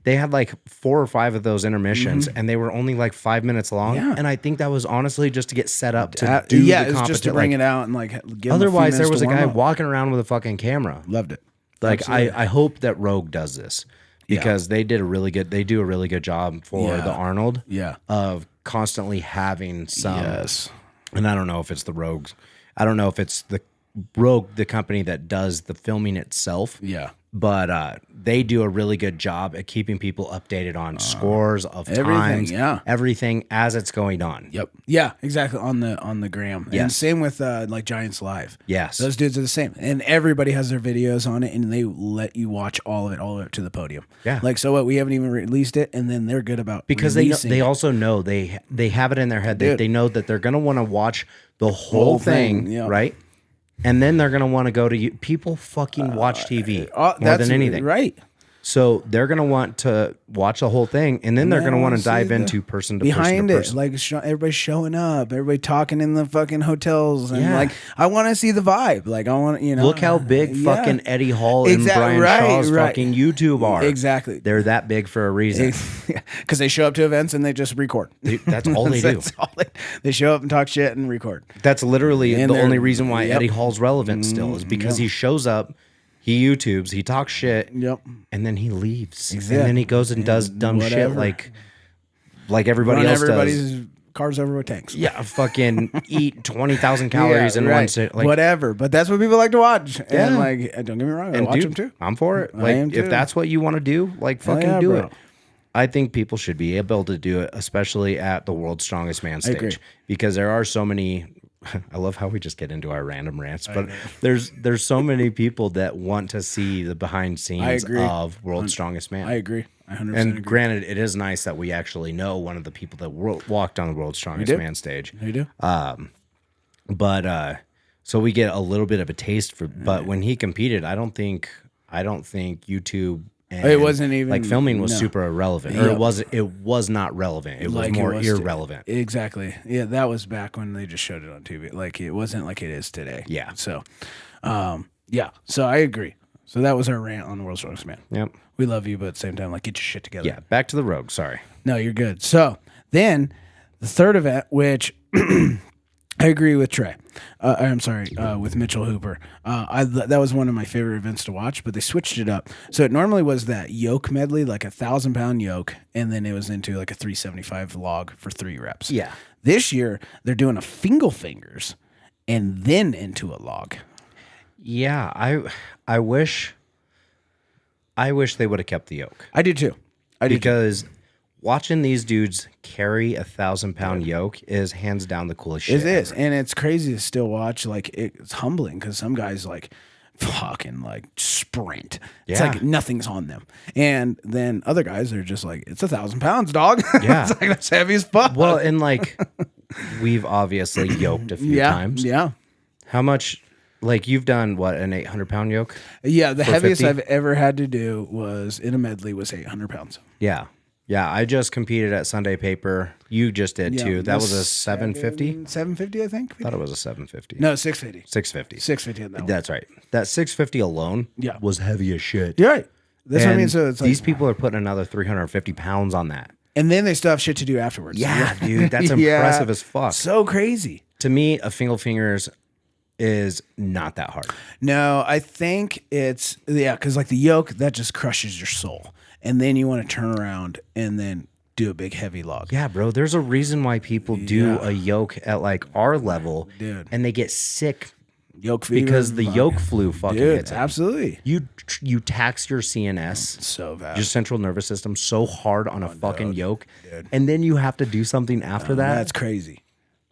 They had like 4 or 5 of those intermissions, and they were only like 5 minutes long. Yeah. And I think that was honestly just to get set up to do the competition. Just to bring it out and like give otherwise, there was a guy walking around with a fucking camera. Loved it. Like I hope that Rogue does this because they do a really good job for the Arnold. Yeah. Of constantly having some. Yes. And I don't know if it's the Rogues. I don't know if it's the Rogue, the company that does the filming itself. Yeah. But they do a really good job at keeping people updated on scores of everything, times, yeah. everything as it's going on. Yep. Yeah, exactly. On the gram. And Yes. same with like Giants Live. Yes. Those dudes are the same. And everybody has their videos on it and they let you watch all of it all the way up to the podium. Yeah. Like, so what, we haven't even released it, and then they're good about Because releasing they it. also know they have it in their head that Dude. they know that they're going to want to watch the whole thing, yeah. right? And then they're going to want to go to you. People fucking watch TV more that's than anything. Right. So they're going to want to watch the whole thing, and then they're going to want to see dive the- into person to behind person to it, person. like everybody's showing up, everybody talking in the fucking hotels, and Yeah. like I want to see the vibe. Like I want to, you know, Look how big yeah. fucking Eddie Hall and Exactly, Brian right, Shaw's right. fucking YouTube are. Exactly. They're that big for a reason. Because they show up to events and they just record. That's all they do. That's all they show up and talk shit and record. That's literally And the they're- only reason why yep. Eddie Hall's relevant still is because he shows up, he YouTubes, he talks shit, Yep. and then he leaves. Exactly. And then he goes and does dumb shit whatever. like everybody Run else does. everybody's cars over with tanks. Yeah, fucking eat 20,000 calories in one sit. Like, whatever. But that's what people like to watch. Yeah. And like, don't get me wrong, I and watch dude, them too. I'm for it. I Like, am if too. that's what you want to do, like, fucking yeah, do bro. it. I think people should be able to do it, especially at the World's Strongest Man agree. stage, because there are so many. I love how we just get into our random rants, but there's so many people that want to see the behind scenes agree. of World's Strongest Man. I agree. I 100% And agree. granted, it is nice that we actually know one of the people that walked on the World's Strongest do. Man stage. You do? But so we get a little bit of a taste for. But when he competed, I don't think YouTube. And It wasn't even- like filming was no. super irrelevant, or Yep. it was not relevant. It was Like more was irrelevant. Exactly. Yeah, that was back when they just showed it on TV. Like it wasn't like it is today. Yeah. So, yeah. So I agree. So that was our rant on the World's Strongest Man. Yep. We love you, but at the same time, like get your shit together. Yeah. Back to the Rogue. Sorry. No, you're good. So then the third event, which I agree with Trey. I'm sorry, with Mitchell Hooper. That was one of my favorite events to watch, but they switched it up. So it normally was that yoke medley, like 1,000-pound yoke, and then it was into like a 375 log for 3 reps. Yeah. This year they're doing a fingle fingers and then into a log. Yeah. I wish they would have kept the yoke, I do too. I do too. because watching these dudes carry 1,000-pound yoke is hands down the coolest shit. It is, and it's crazy to still watch. Like it's humbling because some guys like fucking like sprint. It's Yeah. like nothing's on them, and then other guys are just like, it's 1,000 pounds, dog. Yeah. It's like that's heavy as fuck. Well, and like we've obviously yoked a few times. yeah, How much? Like you've done what, an 800-pound yoke? yeah. The heaviest 50? I've ever had to do was in a medley was 800 pounds. Yeah. Yeah. I just competed at Sunday Paper. You just did Yeah, too. That was a 750? 750, I think. I thought it was a 750. No, 650. 650. 650 on that one. That's right. That 650 alone Yeah. was heavy as shit. You're right. That's what I And mean. So it's like, these people are putting another 350 pounds on that. and then they still have shit to do afterwards. Yeah, dude. That's Yeah. impressive as fuck. So crazy. To me, a fingle fingers is not that hard. No, I think it's because like the yoke that just crushes your soul, and then you want to turn around and then do a big heavy log. Yeah, bro. There's a reason why people do a yoke at like our level, Dude. and they get sick Yoke fever, because the yoke flu fucking dude, hits them. absolutely You tax your CNS, so bad. your central nervous system, so hard on a fucking yoke, and then you have to do something after that. That's crazy.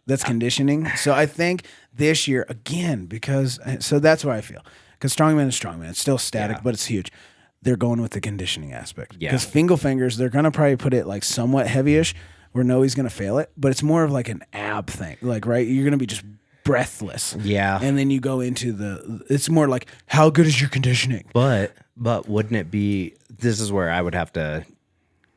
That's conditioning. So I think this year again, because so that's what I feel. Because strongman is strongman. It's still static, Yeah. but it's huge. They're going with the conditioning aspect. Yeah. Because fingle fingers, they're gonna probably put it like somewhat heavyish, where nobody's gonna fail it, but it's more of like an ab thing. Like, right, you're gonna be just breathless. Yeah. And then you go into it's more like, how good is your conditioning? But wouldn't it be? This is where I would have to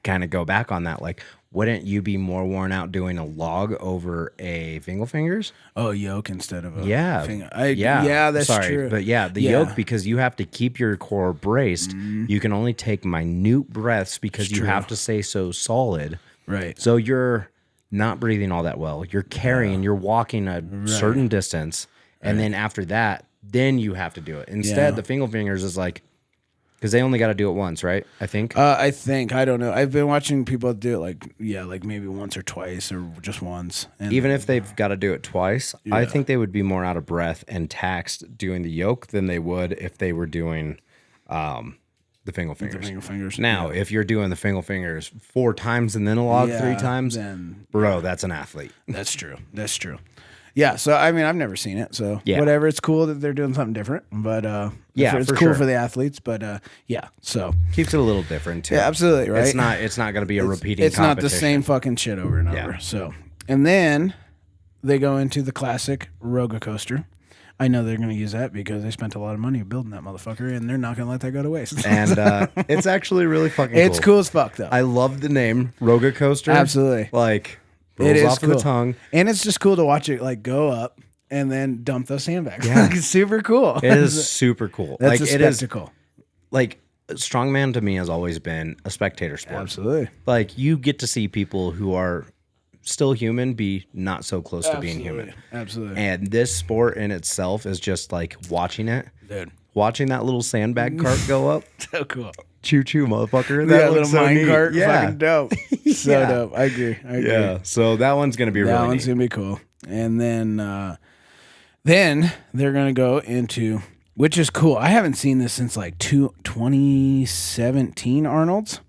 kind of go back on that. Like, wouldn't you be more worn out doing a log over a fingle fingers? Oh, yoke instead of a Yeah, finger. yeah, that's Sorry, true. but yeah, the yoke, because you have to keep your core braced. You can only take minute breaths because you true. have to stay so solid. Right. So you're not breathing all that well. You're carrying. You're walking a certain distance, and then after that, then you have to do it. Instead, Yeah. the fingle fingers is like, Because they only got to do it once, right? I think. I don't know. I've been watching people do it like maybe once or twice or just once. And Even if they've got to do it twice, I think they would be more out of breath and taxed doing the yoke than they would if they were doing the finger fingers. The finger fingers. Now, if you're doing the finger fingers 4 times and then a log 3 times, then bro, that's an athlete. That's true. That's true. Yeah, so I mean, I've never seen it, so whatever. It's cool that they're doing something different, but it's cool for the athletes. But yeah, so keeps it a little different too. Yeah, absolutely, right. It's not going to be a repeating. It's not the same fucking shit over and over. Yeah. So, and then they go into the classic Rogue coaster. I know they're going to use that because they spent a lot of money building that motherfucker, and they're not going to let that go to waste. And it's actually really fucking cool. It's cool as fuck, though. I love the name Rogue Coaster. Absolutely. Like, it rolls is off cool. the tongue. And it's just cool to watch it like go up and then dump those sandbags. Yeah. It's super cool. It is super cool. That's like, a spectacle. Like, strongman to me has always been a spectator sport. Absolutely. Like, you get to see people who are still human be not so close to being human. Absolutely. And this sport in itself is just like watching it. Dude. Watching that little sandbag cart go up. So cool. Choo choo, motherfucker. That looks little so mine neat. cart. Yeah. Fucking dope. So dope. I agree. Yeah. So that one's going to be really That one's neat. going to be cool. And then they're going to go into, which is cool. I haven't seen this since like 2017 Arnold's.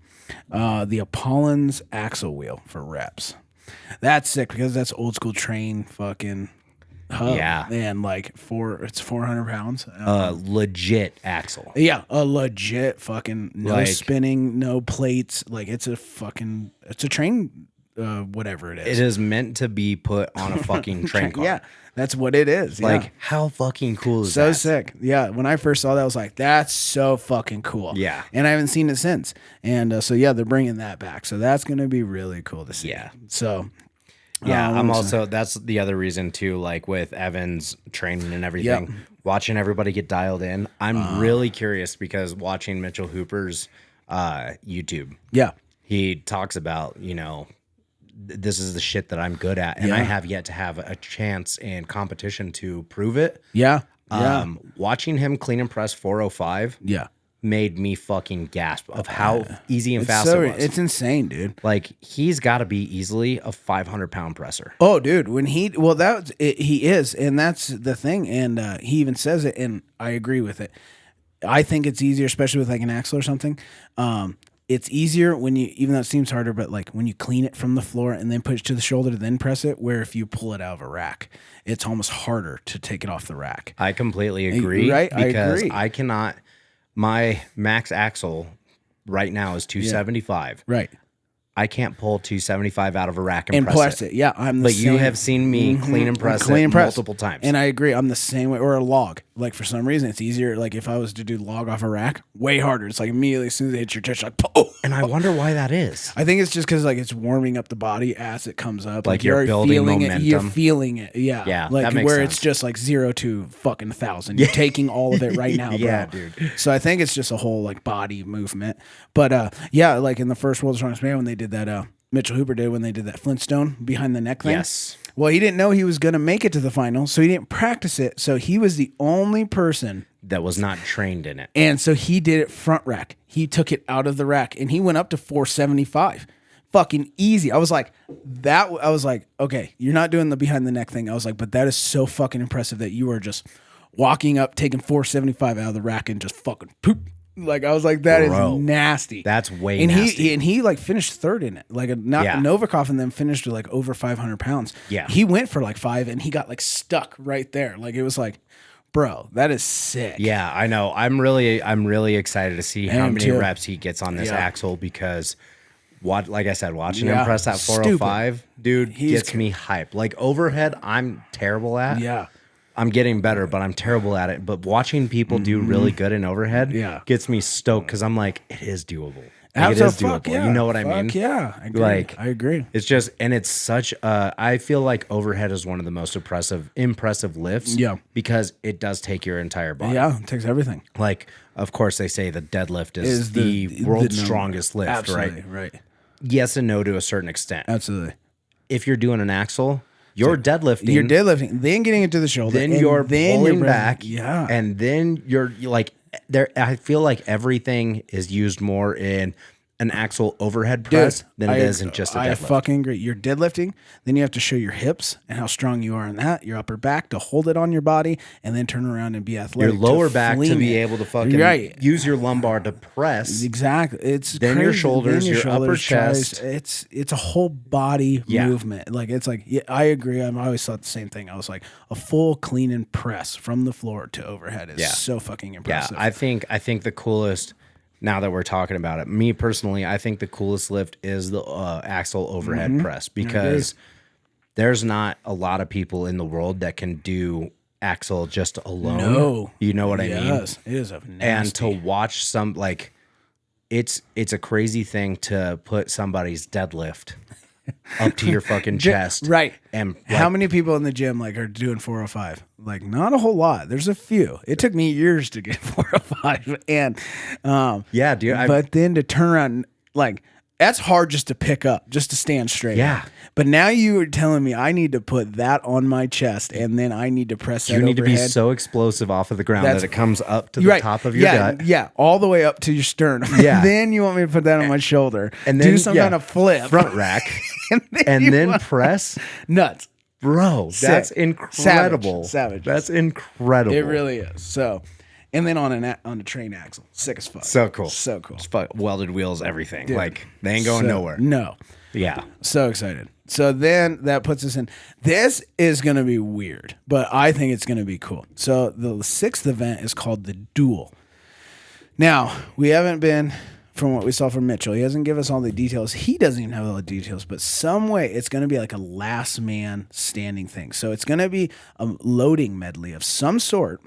The Apollon's axle wheel for reps. That's sick because that's old school train fucking hub. Yeah. And like it's 400 pounds. Legit axle. Yeah, a legit fucking no Like- spinning, no plates. Like it's a train, whatever it is. It is meant to be put on a fucking train car. Yeah, that's what it is. Like, yeah. how fucking cool is So that? sick. Yeah, when I first saw that, I was like, that's so fucking cool. Yeah. And I haven't seen it since. And so, yeah, they're bringing that back. So that's going to be really cool to see. Yeah. So, Yeah, what I'm was also, that's the other reason too, like with Evan's training and everything, watching everybody get dialed in. I'm really curious because watching Mitchell Hooper's YouTube, yeah. he talks about, this is the shit that I'm good at. And I have yet to have a chance in competition to prove it. Yeah. Watching him clean and press 405 Yeah. made me fucking gasp of how easy and It's fast it was. It's insane, dude. Like, he's got to be easily a 500-pound presser. Oh, dude, he is, and that's the thing, and he even says it, and I agree with it. I think it's easier, especially with like an axle or something. It's easier when you, even though it seems harder, but like when you clean it from the floor and then push it to the shoulder to then press it. Where if you pull it out of a rack, it's almost harder to take it off the rack. I completely agree. Right? I Because agree. I cannot. My max axle right now is 275. Right. I can't pull 275 out of a rack and, And press press it. Yeah, I'm the But same. you have seen me clean and press Clean it and press. multiple times. And I agree. I'm the same way. Or a log. Like for some reason, it's easier. Like if I was to do log off a rack, way harder. It's like immediately as soon as they hit your touch, like, oh. And I wonder why that is. I think it's just because like it's warming up the body as it comes up. Like you're building feeling momentum. It. You're feeling it. Yeah. Yeah, Like that makes where sense. it's just like 0 to fucking 1,000. You're taking all of it right now, bro. Yeah, dude. So I think it's just a whole like body movement. But yeah, like in the first World's Strongest Man when they did that, Mitchell Hooper did when they did that Flintstone behind the neck thing. Yes. Well, he didn't know he was going to make it to the final, so he didn't practice it. So he was the only person. That was not trained in it. And so he did it front rack. He took it out of the rack and he went up to 475. Fucking easy. I was like, okay, you're not doing the behind the neck thing. I was like, but that is so fucking impressive that you are just walking up, taking 475 out of the rack and just fucking poop. Like I was like, that is nasty. That's way and nasty. He like finished third in it. Like Novikov and then finished with like over 500 pounds. Yeah. He went for like 5 and he got like stuck right there. Like it was like, bro, that is sick. Yeah, I know. I'm really excited to see how many too. reps he gets on this Yeah. axle because like I said, watching Yeah. him press that 405, dude, He's gets me hyped. Like overhead, I'm terrible at. Yeah. I'm getting better, but I'm terrible at it. But watching people do really good in overhead gets me stoked because I'm like, it is doable. Like, it is doable. Yeah. You know what I mean? Yeah, I agree. Like, I agree. It's just, and it's such I feel like overhead is one of the most impressive lifts. Yeah. Because it does take your entire body. Yeah, it takes everything. Like, of course, they say the deadlift is the world's strongest lift, Absolutely, right? right. Yes and no to a certain extent. Absolutely. If you're doing an axle, you're deadlifting. You're deadlifting, then getting it to the shoulder, Then and you're then pulling you're back. Yeah. And then you're like I feel like everything is used more in an axle overhead press than it is in just a deadlift. I fucking agree. You're deadlifting, then you have to show your hips and how strong you are in that, your upper back to hold it on your body, and then turn around and be athletic. Your lower back to be able to fucking use your lumbar to press. Exactly. It's then crazy. Your shoulders, then your upper chest. It's a whole body movement. Like it's like I agree. I always thought the same thing. I was like a full clean and press from the floor to overhead is so fucking impressive. Yeah, I think the coolest. Now that we're talking about it, me personally, I think the coolest lift is the axle overhead press because there's not a lot of people in the world that can do axle just alone. No, you know what I mean? Yes, it is a nasty. And to watch some like, it's a crazy thing to put somebody's deadlift up to your fucking chest, right? And like, how many people in the gym like are doing 405? Like not a whole lot. There's a few. It took me years to get 405, and yeah, dude. But then to turn around, like that's hard just to pick up, just to stand straight. Yeah. But now you are telling me I need to put that on my chest, and then I need to press that overhead. You need to be so explosive off of the ground that it comes up to the top of your gut. Yeah, all the way up to your sternum. Yeah. Then you want me to put that on my shoulder and then do some kind of flip. Front rack. and then press. Nuts. Bro, that's incredible. Savage. That's incredible. It really is. So, and then on a train axle. Sick as fuck. So cool. So cool. Welded wheels, everything. Dude, like, they ain't going nowhere. No. Yeah. So excited. So then that puts us in. This is going to be weird, but I think it's going to be cool. So the sixth event is called the Duel. Now, we haven't been, from what we saw from Mitchell, he hasn't given us all the details. He doesn't even have all the details, but some way it's going to be like a last man standing thing. So it's going to be a loading medley of some sort,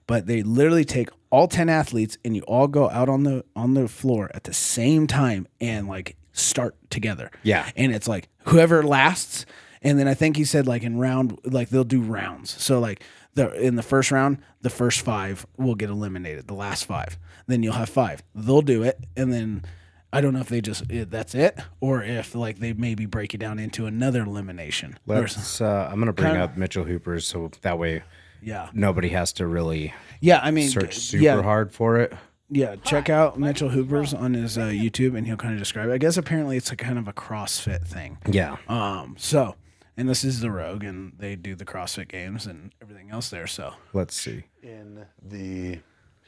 but they literally take all 10 athletes and you all go out on the floor at the same time and like start together. Yeah. And it's like whoever lasts. And then I think he said like in round, like they'll do rounds. So like in the first round, the first 5 will get eliminated, the last 5. Then you'll have 5. They'll do it. And then I don't know if they just, that's it. Or if like they maybe break it down into another elimination. I'm going to bring up Mitchell Hooper's so that way nobody has to really search super hard for it. Yeah, check out Mitchell Hooper's on his YouTube, and he'll kind of describe it. I guess apparently it's a kind of a CrossFit thing. Yeah. So, and this is the Rogue, and they do the CrossFit games and everything else there. So let's see. In the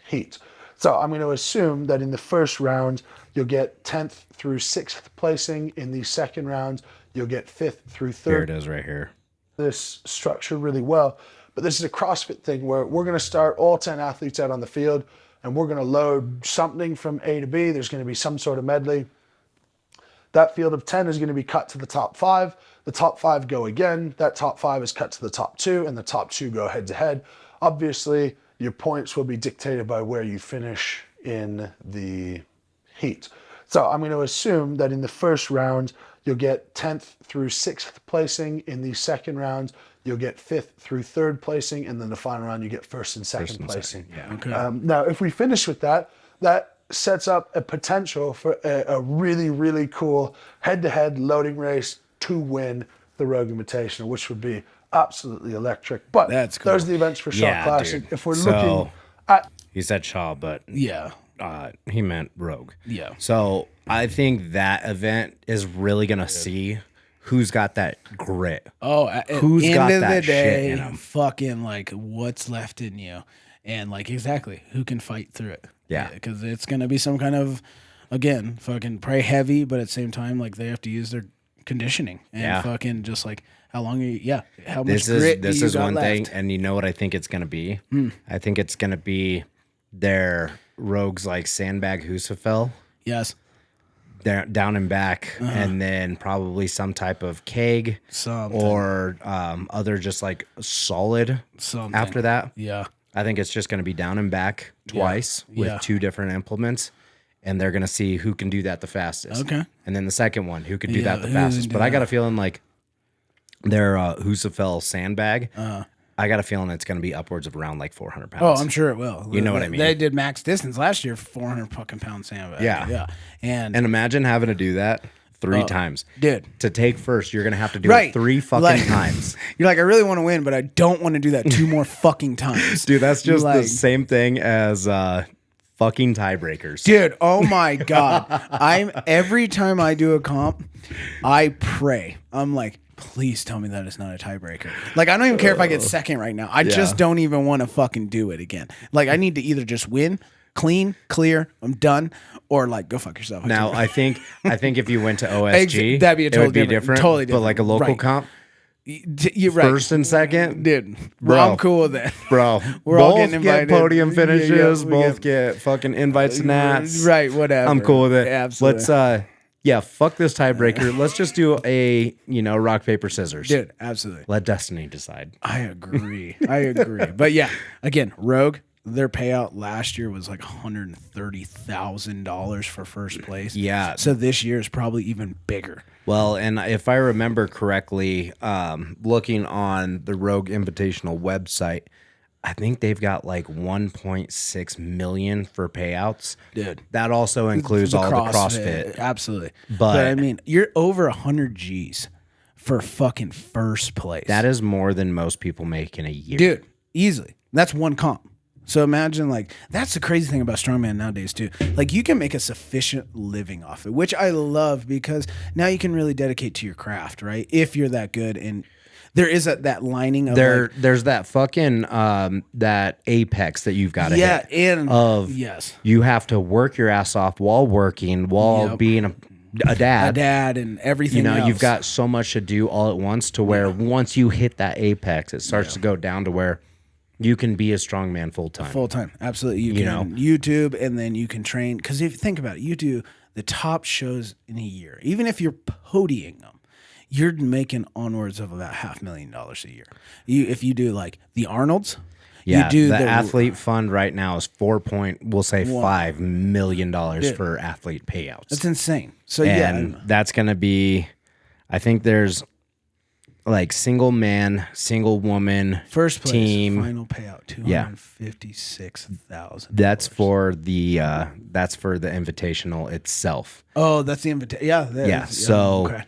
heat. So I'm going to assume that in the first round, you'll get 10th through 6th placing. In the second round, you'll get 5th through 3rd. Here it is right here. This structure really well. But this is a CrossFit thing where we're going to start all 10 athletes out on the field, and we're going to load something from A to B. There's going to be some sort of medley. That field of 10 is going to be cut to the top 5. The top 5 go again. That top 5 is cut to the top 2, and the top 2 go head to head. Obviously, your points will be dictated by where you finish in the heat. So I'm going to assume that in the first round, you'll get 10th through 6th placing. In the second round, you'll get 5th through 3rd placing. And then the final round, you get 1st and 2nd placing. Yeah. Okay. Now, if we finish with that, that sets up a potential for a really, really cool head-to-head loading race to win the Rogue Invitational, which would be absolutely electric. But that's cool. Those are the events for Shaw Classic. Dude. If we're looking at... He said Shaw, but he meant Rogue. Yeah. So I think that event is really going to see who's got that grit. Oh, who's got that shit in them. Fucking like what's left in you. And like exactly who can fight through it. Yeah. Because it's going to be some kind of, again, fucking probably heavy, but at the same time, like they have to use their conditioning and fucking just like how long are you, how much grit this do you is got one left? thing, and you know what I think it's going to be? I think it's going to be their Rogues like sandbag Husafel. Yes. They're down and back, and then probably some type of keg or other just like solid after that. Yeah. I think it's just going to be down and back twice with 2 different implements, and they're going to see who can do that the fastest. Okay. And then the second one, who could do that the fastest. But I got a feeling like their Husafel sandbag, I got a feeling it's going to be upwards of around like 400 pounds. Oh, I'm sure it will. You know what I mean? They did max distance last year, 400 fucking pound sandbag. Yeah. Yeah. And imagine having to do that 3 times. dude. To take first, you're going to have to do Right. it 3 fucking Like- times. You're like, I really want to win, but I don't want to do that 2 more fucking times. Dude, that's just the Like- same thing as fucking tiebreakers. Dude, oh my God. Every time I do a comp, I pray. I'm like, please tell me that it's not a tiebreaker. Like, I don't even care if I get second right now. I just don't even want to fucking do it again. Like, I need to either just win, clean, clear, I'm done, or like go fuck yourself. Now, I think if you went to OSG, That'd be a it would be totally different. totally But like a different. local Right. comp, You're right. first and second, Dude, Bro. I'm cool with that. bro, We're all both getting invited. get podium Yeah, finishes, we both get fucking invites and nats. Right, whatever. I'm cool with it. Absolutely. Let's fuck this tiebreaker. Let's just do a rock paper scissors. Dude, absolutely. Let destiny decide. I agree. But yeah, again, Rogue, their payout last year was like $130,000 for first place. Yeah. So this year is probably even bigger. Well, and if I remember correctly, looking on the Rogue Invitational website, I think they've got like 1.6 million for payouts. Dude. That also includes all the CrossFit. Absolutely. But I mean, you're over 100 G's for fucking first place. That is more than most people make in a year. Dude, easily. That's one comp. So imagine, like, that's the crazy thing about strongman nowadays too. Like, you can make a sufficient living off it, which I love because now you can really dedicate to your craft, right? If you're that good, and there is that lining of There's that fucking that apex that you've got to hit. and yes, You have to work your ass off while working, while being a dad. a dad and everything. else. You've got so much to do all at once to where once you hit that apex, it starts to go down to where you can be a strongman full time. Full time, absolutely. You can YouTube, and then you can train. Because if you think about it, you do the top shows in a year. Even if you're podiuming them, you're making onwards of about $500,000 a year. If you do like the Arnolds, Yeah, you do the athlete fund right now is $5 million for athlete payouts. That's insane. So And that's going to be, I think there's like single man, single woman, first place team. final payout $256,000. That's for the invitational itself. Oh, that's the invitation. Yeah, that Yeah, is- so- okay.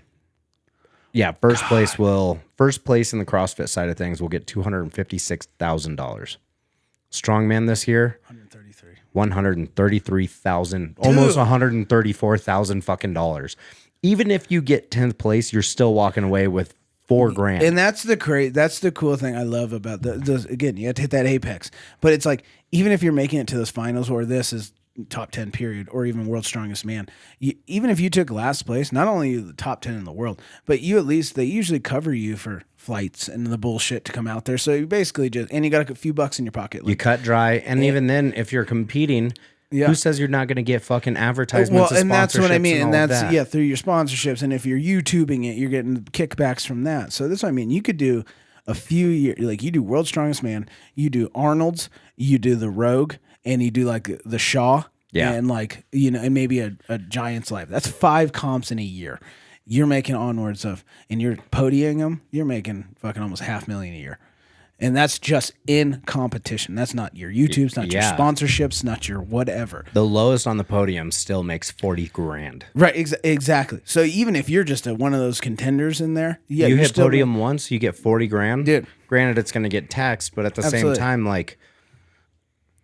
Yeah, first place in the CrossFit side of things will get $256,000. Strongman this year, 133,000, almost 134,000 fucking dollars. Even if you get 10th place, you're still walking away with $4,000. And that's the cool thing I love about those. Again, you have to hit that apex, but it's like even if you're making it to those finals, or this is top 10 period, or even world's strongest man, even if you took last place, not only are you the top 10 in the world, but you at least, they usually cover you for flights and the bullshit to come out there. So you basically and you got a few bucks in your pocket. You cut dry, and even then, if you're competing, Yeah. who says you're not going to get fucking advertisements? Well, and that's what I mean, and all of that's that? through your sponsorships, and if you're YouTubing it, you're getting kickbacks from that. So that's what I mean. You could do a few years, like you do World's Strongest Man, you do Arnold's, you do the Rogue, and you do like the Shaw, and like and maybe a Giants Life. That's 5 comps in a year. You're making onwards of, and you're podiuming them. You're making fucking almost $500,000 a year. And that's just in competition. That's not your YouTube's, not your sponsorships, not your whatever. The lowest on the podium still makes $40,000. Right, exactly. So even if you're just one of those contenders in there, you you're hit still, podium once, you get $40,000. Dude. Granted, it's going to get taxed, but at the Absolutely. same time, like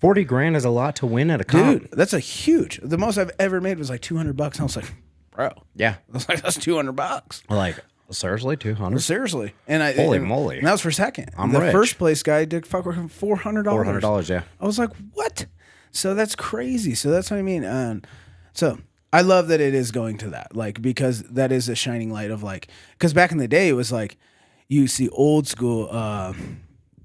$40,000 is a lot to win at a comp. dude. That's a huge. The most I've ever made was like $200. I was like, bro, Yeah, I was like, that's $200. like seriously, 200. Seriously, and Holy moly. and that was for second. I'm the rich. first place guy did $400. $400, yeah. I was like, what? So that's crazy. So that's what I mean. So I love that it is going to that, like, because that is a shining light of like, because back in the day it was like, you see old school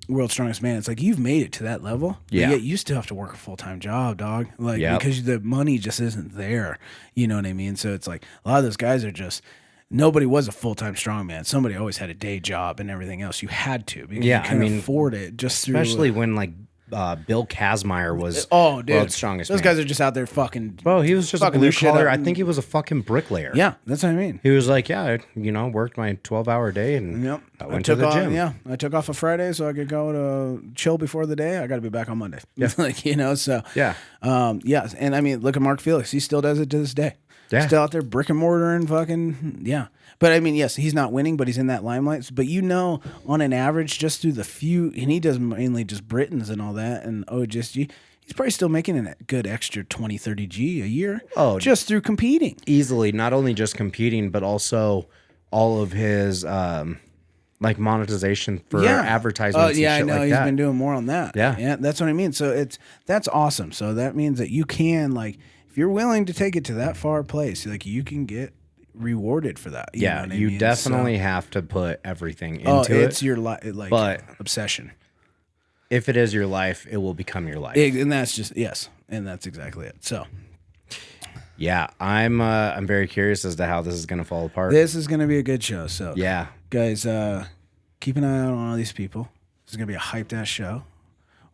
World's Strongest Man. It's like you've made it to that level, but Yeah. yet you still have to work a full time job, dog. Like Yep. because the money just isn't there. You know what I mean? So it's like a lot of those guys are just. Nobody was a full-time strongman. Somebody always had a day job and everything else. You had to because Yeah, you couldn't I mean, afford it just through. Especially when like Bill Kazmaier was dude, World's Strongest those Man. guys are just out there fucking. Bro, he was just a fucking blue their shit collar. up I and- think he was a fucking bricklayer. Yeah, that's what I mean. He was like, yeah, I, worked my 12-hour day and Yep. I went to took the off, gym. Yeah, I took off a Friday so I could go to chill before the day. I got to be back on Monday. Yeah. like so. Yeah. Yes, and I mean, look at Mark Felix. He still does it to this day. Yeah. Still out there brick and mortar and fucking, yeah. But I mean, yes, he's not winning, but he's in that limelight. But on an average, just through the few, and he does mainly just Britons and all that, and OGSG, he's probably still making a good extra 20, 30 G a year. Oh, just through competing. Easily, not only just competing, but also all of his like monetization for advertisements. Yeah, and shit I know like he's that. been doing more on that. Yeah, that's what I mean. So that's awesome. So that means that you can, like, if you're willing to take it to that far place, like, you can get rewarded for that. You know what I mean? Definitely have to put everything into it. It's your but obsession. If it is your life, it will become your life. And that's just and that's exactly it. So yeah, I'm very curious as to how this is going to fall apart. This is going to be a good show. So yeah, guys, keep an eye out on all these people. This is going to be a hyped ass show.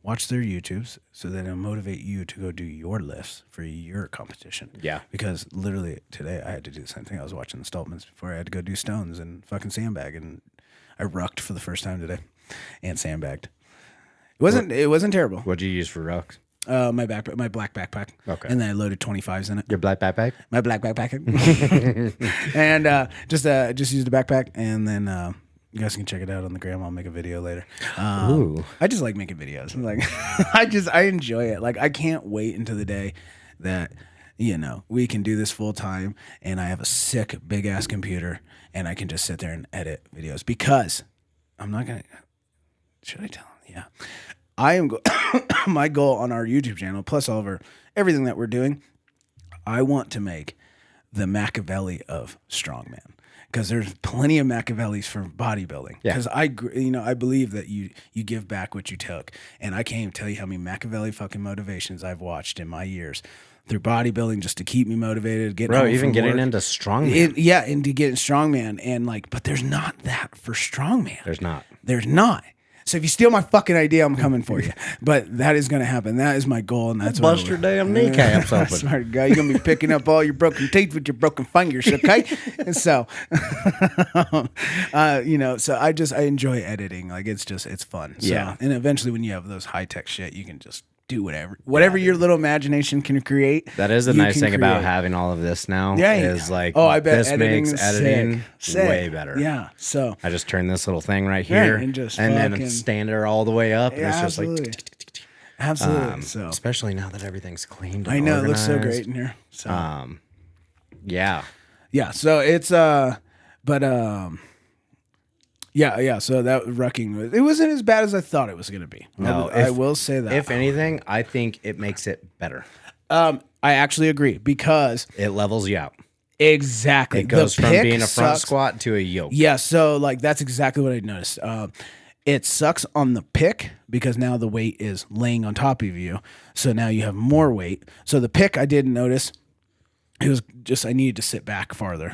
Watch their YouTubes so that it'll motivate you to go do your lifts for your competition. Yeah. Because literally today I had to do the same thing. I was watching the Stoltmans before I had to go do stones and fucking sandbag, and I rucked for the first time today and sandbagged. It wasn't terrible. What'd you use for rucks? My black backpack. Okay. And then I loaded 25s in it. Your black backpack? My black backpack. And just used the backpack, and then you guys can check it out on the gram. I'll make a video later. Ooh. I just like making videos. I'm like, I enjoy it. Like, I can't wait until the day that, we can do this full time, and I have a sick big ass computer, and I can just sit there and edit videos, because I'm not going to, should I tell them? Yeah. I am, my goal on our YouTube channel, plus all of everything that we're doing, I want to make the Machiavelli of strongman. Because there's plenty of Machiavellis for bodybuilding. Because I believe that you give back what you took, and I can't even tell you how many Machiavelli fucking motivations I've watched in my years through bodybuilding, just to keep me motivated. Getting into strongman. Into getting strongman, and but there's not that for strongman. There's not. So if you steal my fucking idea, I'm coming for you. But that is going to happen. That is my goal, and that's bust your damn kneecaps open. Smart guy, you're going to be picking up all your broken teeth with your broken fingers, okay? And so, so I enjoy editing. Like, it's fun. So, yeah. And eventually, when you have those high tech shit, you can just do whatever your little imagination can create. That is the nice thing about having all of this now. Yeah, is like, I bet this makes editing sick. way better. Yeah. So I just turn this little thing right here, and then stand there all the way up, and it's just absolutely. like Absolutely. So especially now that everything's cleaned. I know, it looks so great in here. So yeah. So it's Yeah. So that rucking, it wasn't as bad as I thought it was going to be. No, I will say that. If anything, I think it makes it better. I actually agree, because it levels you out. Exactly. It goes from being a front squat to a yoke. Yeah. So that's exactly what I noticed. It sucks on the pick, because now the weight is laying on top of you. So now you have more weight. So the pick, I didn't notice. It was just, I needed to sit back farther,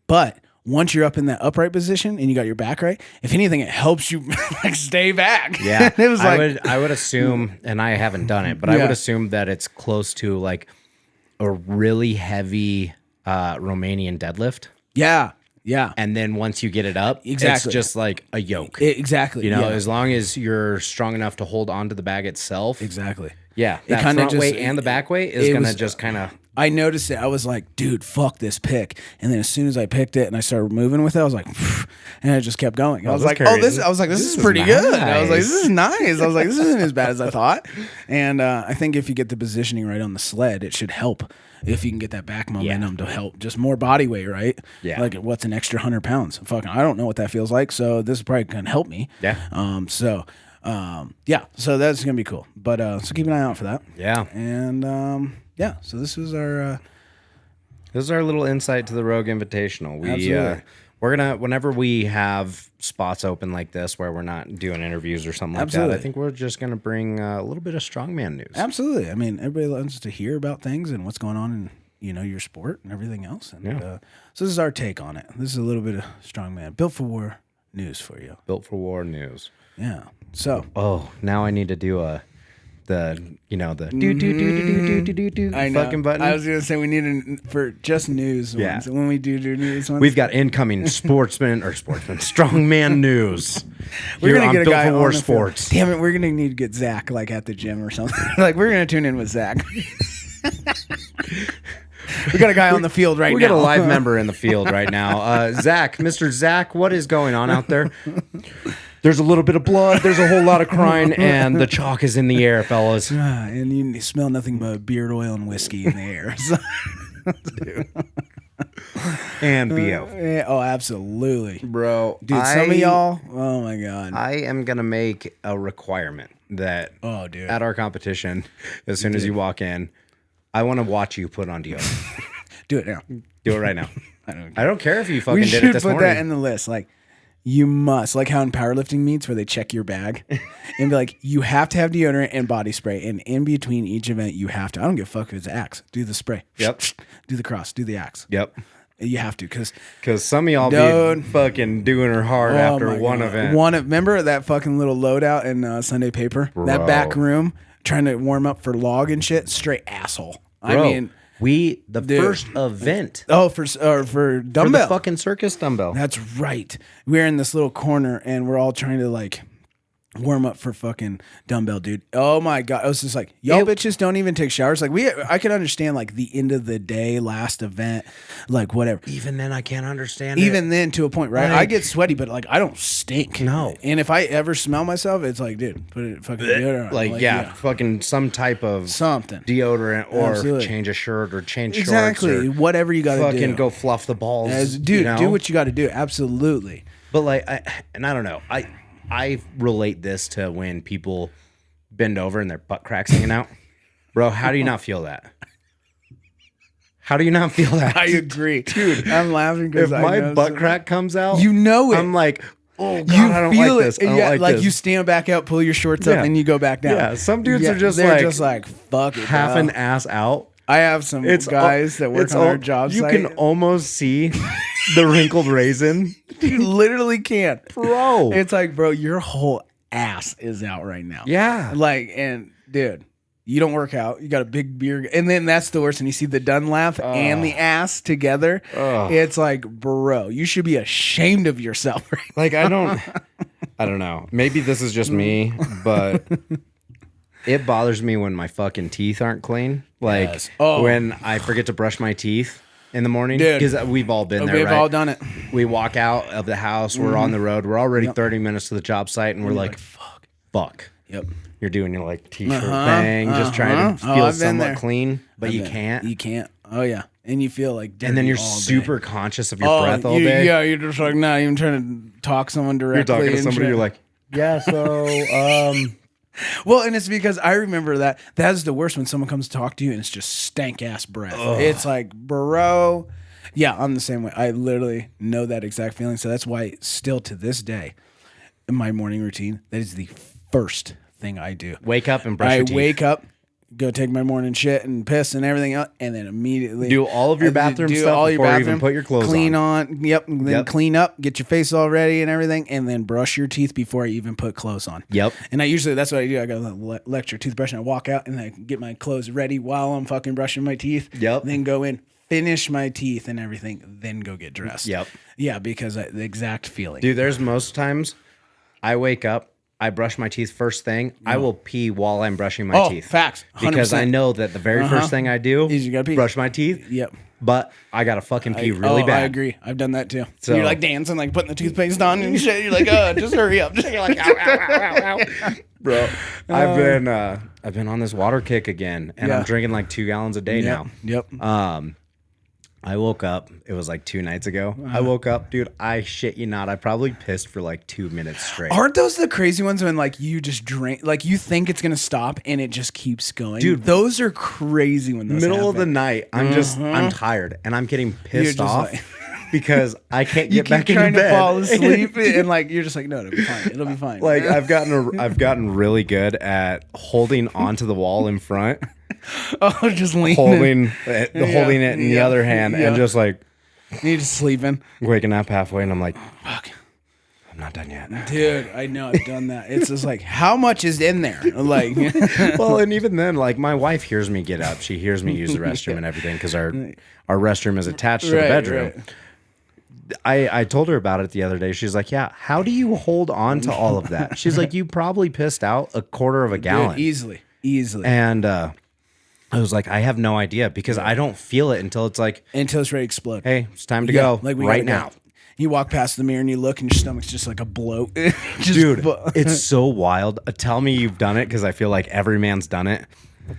but once you're up in that upright position and you got your back right, if anything, it helps you stay back. Yeah. It was I would assume, and I haven't done it, but I would assume that it's close to like a really heavy Romanian deadlift. Yeah. Yeah. And then once you get it up, it's just like a yoke. Exactly. As long as you're strong enough to hold onto the bag itself. Exactly. Yeah. That front weight and the back weight is going to just kind of. I noticed it. I was like, dude, fuck this pick. And then as soon as I picked it and I started moving with it, I was like, and I just kept going. I was like, this is pretty good. I was like, this is nice. I was like, this isn't as bad as I thought. And I think if you get the positioning right on the sled, it should help. If you can get that back momentum to help, just more body weight, right? Yeah. Like, what's an extra 100 pounds? Fucking, I don't know what that feels like. So this is probably going to help me. Yeah. So that's going to be cool. But so keep an eye out for that. Yeah. And so this was our little insight to the Rogue Invitational. Absolutely. We're gonna, whenever we have spots open like this where we're not doing interviews or something like that, I think we're just gonna bring a little bit of strongman news. Absolutely. I mean, everybody loves to hear about things and what's going on in your sport and everything else. And so this is our take on it. This is a little bit of strongman, built for war news for you. Built for war news. Yeah. So now I need to do the do fucking button. I was gonna say we need for just news ones. When we do news ones, we've got incoming strongman news. We're gonna get a Built guy for War on the Sports. Field. Damn it, we're gonna need to get Zach at the gym or something. We're gonna tune in with Zach. We got a guy on the field right now. We got a live member in the field right now. Zach, Mr. Zach, what is going on out there? There's a little bit of blood. There's a whole lot of crying, and the chalk is in the air, fellas. And you smell nothing but beard oil and whiskey in the air. Dude. And BO. Yeah, oh, absolutely. Bro. Dude, some of y'all, oh my God. I am going to make a requirement that Dude. at our competition, as soon as you walk in, I want to watch you put on deodorant. Do it now. Do it right now. I don't care if you We fucking did should it this put morning. that in the list. Like, you must, like how in powerlifting meets where they check your bag and be like, you have to have deodorant and body spray. And in between each event, you have to. I don't give a fuck if it's axe. Do the spray. Yep. Do the cross. Do the axe. Yep. You have to because some of y'all Dude. be fucking doing her hard after my one God. event. Remember that fucking little loadout in Sunday Paper? Bro. That back room trying to warm up for log and shit? Straight asshole. Bro, I mean, the first event for dumbbell. for the fucking circus dumbbell. That's right. We're in this little corner and we're all trying to like warm up for fucking dumbbell, dude. Oh my God. I was just like, y'all bitches don't even take showers. Like I could understand like the end of the day, last event, like whatever. Even then, I can't understand Even then to a point, right? Like- I get sweaty, but like I don't stink. No. And if I ever smell myself, it's like, dude, put it fucking deodorant on. Like, yeah, fucking some type of something. deodorant or Absolutely. change a shirt or change Exactly. shorts or Whatever you got to do. fucking go fluff the balls. Dude, you know? do what you got to do. Absolutely. But like, I don't know. I relate this to when people bend over and their butt cracks hanging out. Bro, how do you not feel that? How do you not feel that? I agree. Dude, I'm laughing because If my butt crack comes out, you know it. I'm like, oh God, You I don't feel like it. this. I don't Yeah, like this. you stand back out, pull your shorts up, Yeah. and you go back down. Yeah, some dudes are they're just like fuck it, half bro. an ass out. I have some guys that work on our job You site. can almost see the wrinkled raisin. You literally can't. Bro. It's like, bro, your whole ass is out right now. Yeah. Like, and dude, you don't work out. You got a big beard. And then that's the worst. And you see the Dunlap and the ass together. It's like, bro, you should be ashamed of yourself. Right? Like, I don't know. Maybe this is just me, but it bothers me when my fucking teeth aren't clean. Like, Yes. Oh. when I forget to brush my teeth in the morning. Dude. Because we've all been there, We've right? all done it. We walk out of the house. We're on the road. We're already 30 minutes to the job site, and we're like, fuck. Yep. You're doing your like t-shirt thing, just trying to feel I've been somewhat there. clean, but you can't. You can't. Oh, yeah. And you feel like dirty And then you're all day. super conscious of your breath all you- day. Yeah, you're just like not even trying to talk someone directly. You're talking to and somebody, shit. you're like, yeah, so, Well, and it's because I remember that's the worst when someone comes to talk to you and it's just stank ass breath. It's like, bro. Yeah, I'm the same way. I literally know that exact feeling. So that's why still to this day, in my morning routine, that is the first thing I do. wake up and brush your teeth. Wake up, go take my morning shit and piss and everything else, and then immediately Do all of your bathroom stuff before you even put your clothes clean on. Yep. And then Yep. clean up, get your face all ready and everything, and then brush your teeth before I even put clothes on. Yep. And that's what I do. I got an electric toothbrush and I walk out and I get my clothes ready while I'm fucking brushing my teeth. Yep. Then go in, finish my teeth and everything, then go get dressed. Yep. Yeah, because the exact feeling. Dude, there's most times I wake up, I brush my teeth first thing. I will pee while I'm brushing my teeth. Facts. 100%. Because I know that the very first thing I do Is you gotta pee. brush my teeth. Yep. But I gotta fucking pee really bad. I agree. I've done that too. So- You're like dancing, like putting the toothpaste on and shit. You're like, just hurry up. You're like, ow, ow, ow, ow, ow. Bro, I've been on this water kick again, and I'm drinking like 2 gallons a day now. Yep. I woke up. It was like 2 nights ago. I woke up, dude. I shit you not. I probably pissed for like 2 minutes straight. Aren't those the crazy ones when like you just drink, like you think it's gonna stop and it just keeps going? Dude, those are crazy when those Middle of the happen. night, I'm tired and I'm getting pissed just off like- because I can't You get keep back into trying bed. to fall asleep and like you're just like, no, it'll be fine. It'll be fine. Like I've gotten really good at holding onto the wall in front, oh, just leaning, holding it in the other hand, yeah. and just like you're just sleeping. waking up halfway, and I'm like, Fuck. I'm not done yet. Dude, I know I've done that. It's just like, how much is in there? Like, Well, and even then, like my wife hears me get up. She hears me use the restroom and everything because our restroom is attached to the bedroom. I told her about it the other day. She's like, yeah, how do you hold on to all of that? She's like, you probably pissed out a quarter of a gallon. Dude, easily. And I was like, I have no idea because I don't feel it until it's like, Until it's ready to explode. hey, it's time to go we right gotta now. go. You walk past the mirror and you look and your stomach's just like a bloat. Just Dude, it's so wild. Tell me you've done it because I feel like every man's done it.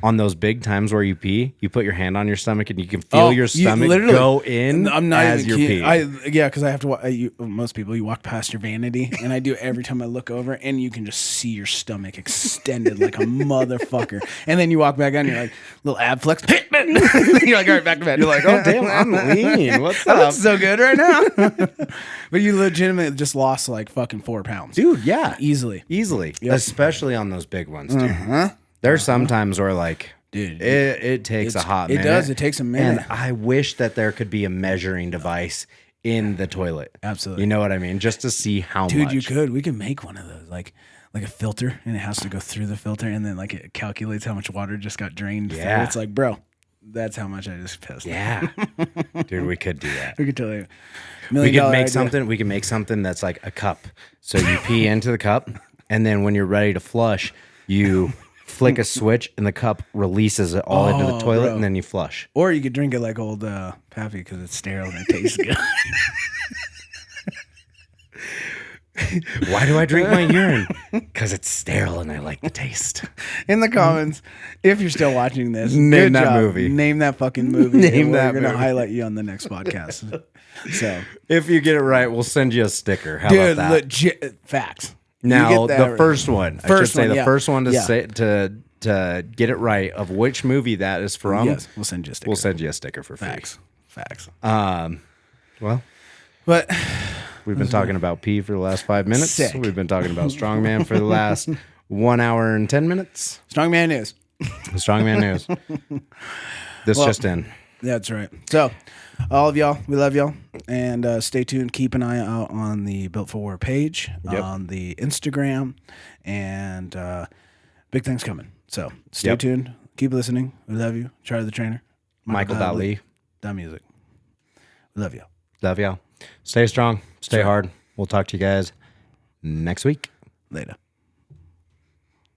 On those big times where you pee, you put your hand on your stomach and you can feel your stomach go in I'm not as even you're kidding. peeing. Because I have to. Most people, you walk past your vanity, and I do it every time I look over, and you can just see your stomach extended like a motherfucker. And then you walk back on, you're like little ab flex. You're like, all right, back to bed. You're like, oh damn, I'm lean. What's That up? looks so good right now. But you legitimately just lost like fucking 4 pounds, Dude, yeah. easily. Especially on those big ones, dude. There's some times where like, Dude, it takes a hot minute. It does. It takes a minute. And I wish that there could be a measuring device in the toilet. Absolutely. You know what I mean? Just to see how much. Dude, you could. We can make one of those, like a filter, and it has to go through the filter, and then like it calculates how much water just got drained. Yeah. It's like, bro, that's how much I just pissed. Yeah. Dude, we could do that. We could totally. We could make something. We can make something that's like a cup. So you pee into the cup, and then when you're ready to flush, you flick a switch, and the cup releases it all into the toilet, and then you flush. Or you could drink it like old Pappy because it's sterile and it tastes good. Why do I drink my urine? Because it's sterile and I like the taste. In the comments, if you're still watching this, Name good that job. movie. Name that fucking movie. Name and that We're gonna movie. highlight you on the next podcast. So, If you get it right, we'll send you a sticker. How about that? legit facts. You Now, get that the first one. I should First say one, the yeah. first one to Yeah. say to get it right of which movie that is from. Yes, we'll send you a sticker. We'll send you a sticker for free. Facts. Well, But we've been talking about pee for the last 5 minutes. Sick. We've been talking about strongman for the last 1 hour and 10 minutes. Strongman news. The strongman news. This just in. That's right. So, all of y'all, we love y'all, and stay tuned. Keep an eye out on the Built for War page, on the Instagram, and big things coming. So, stay tuned. Keep listening. We love you. Charlie the Trainer. Michael.Lee. Musick. We love y'all. Love y'all. Stay strong. Stay hard. We'll talk to you guys next week. Later.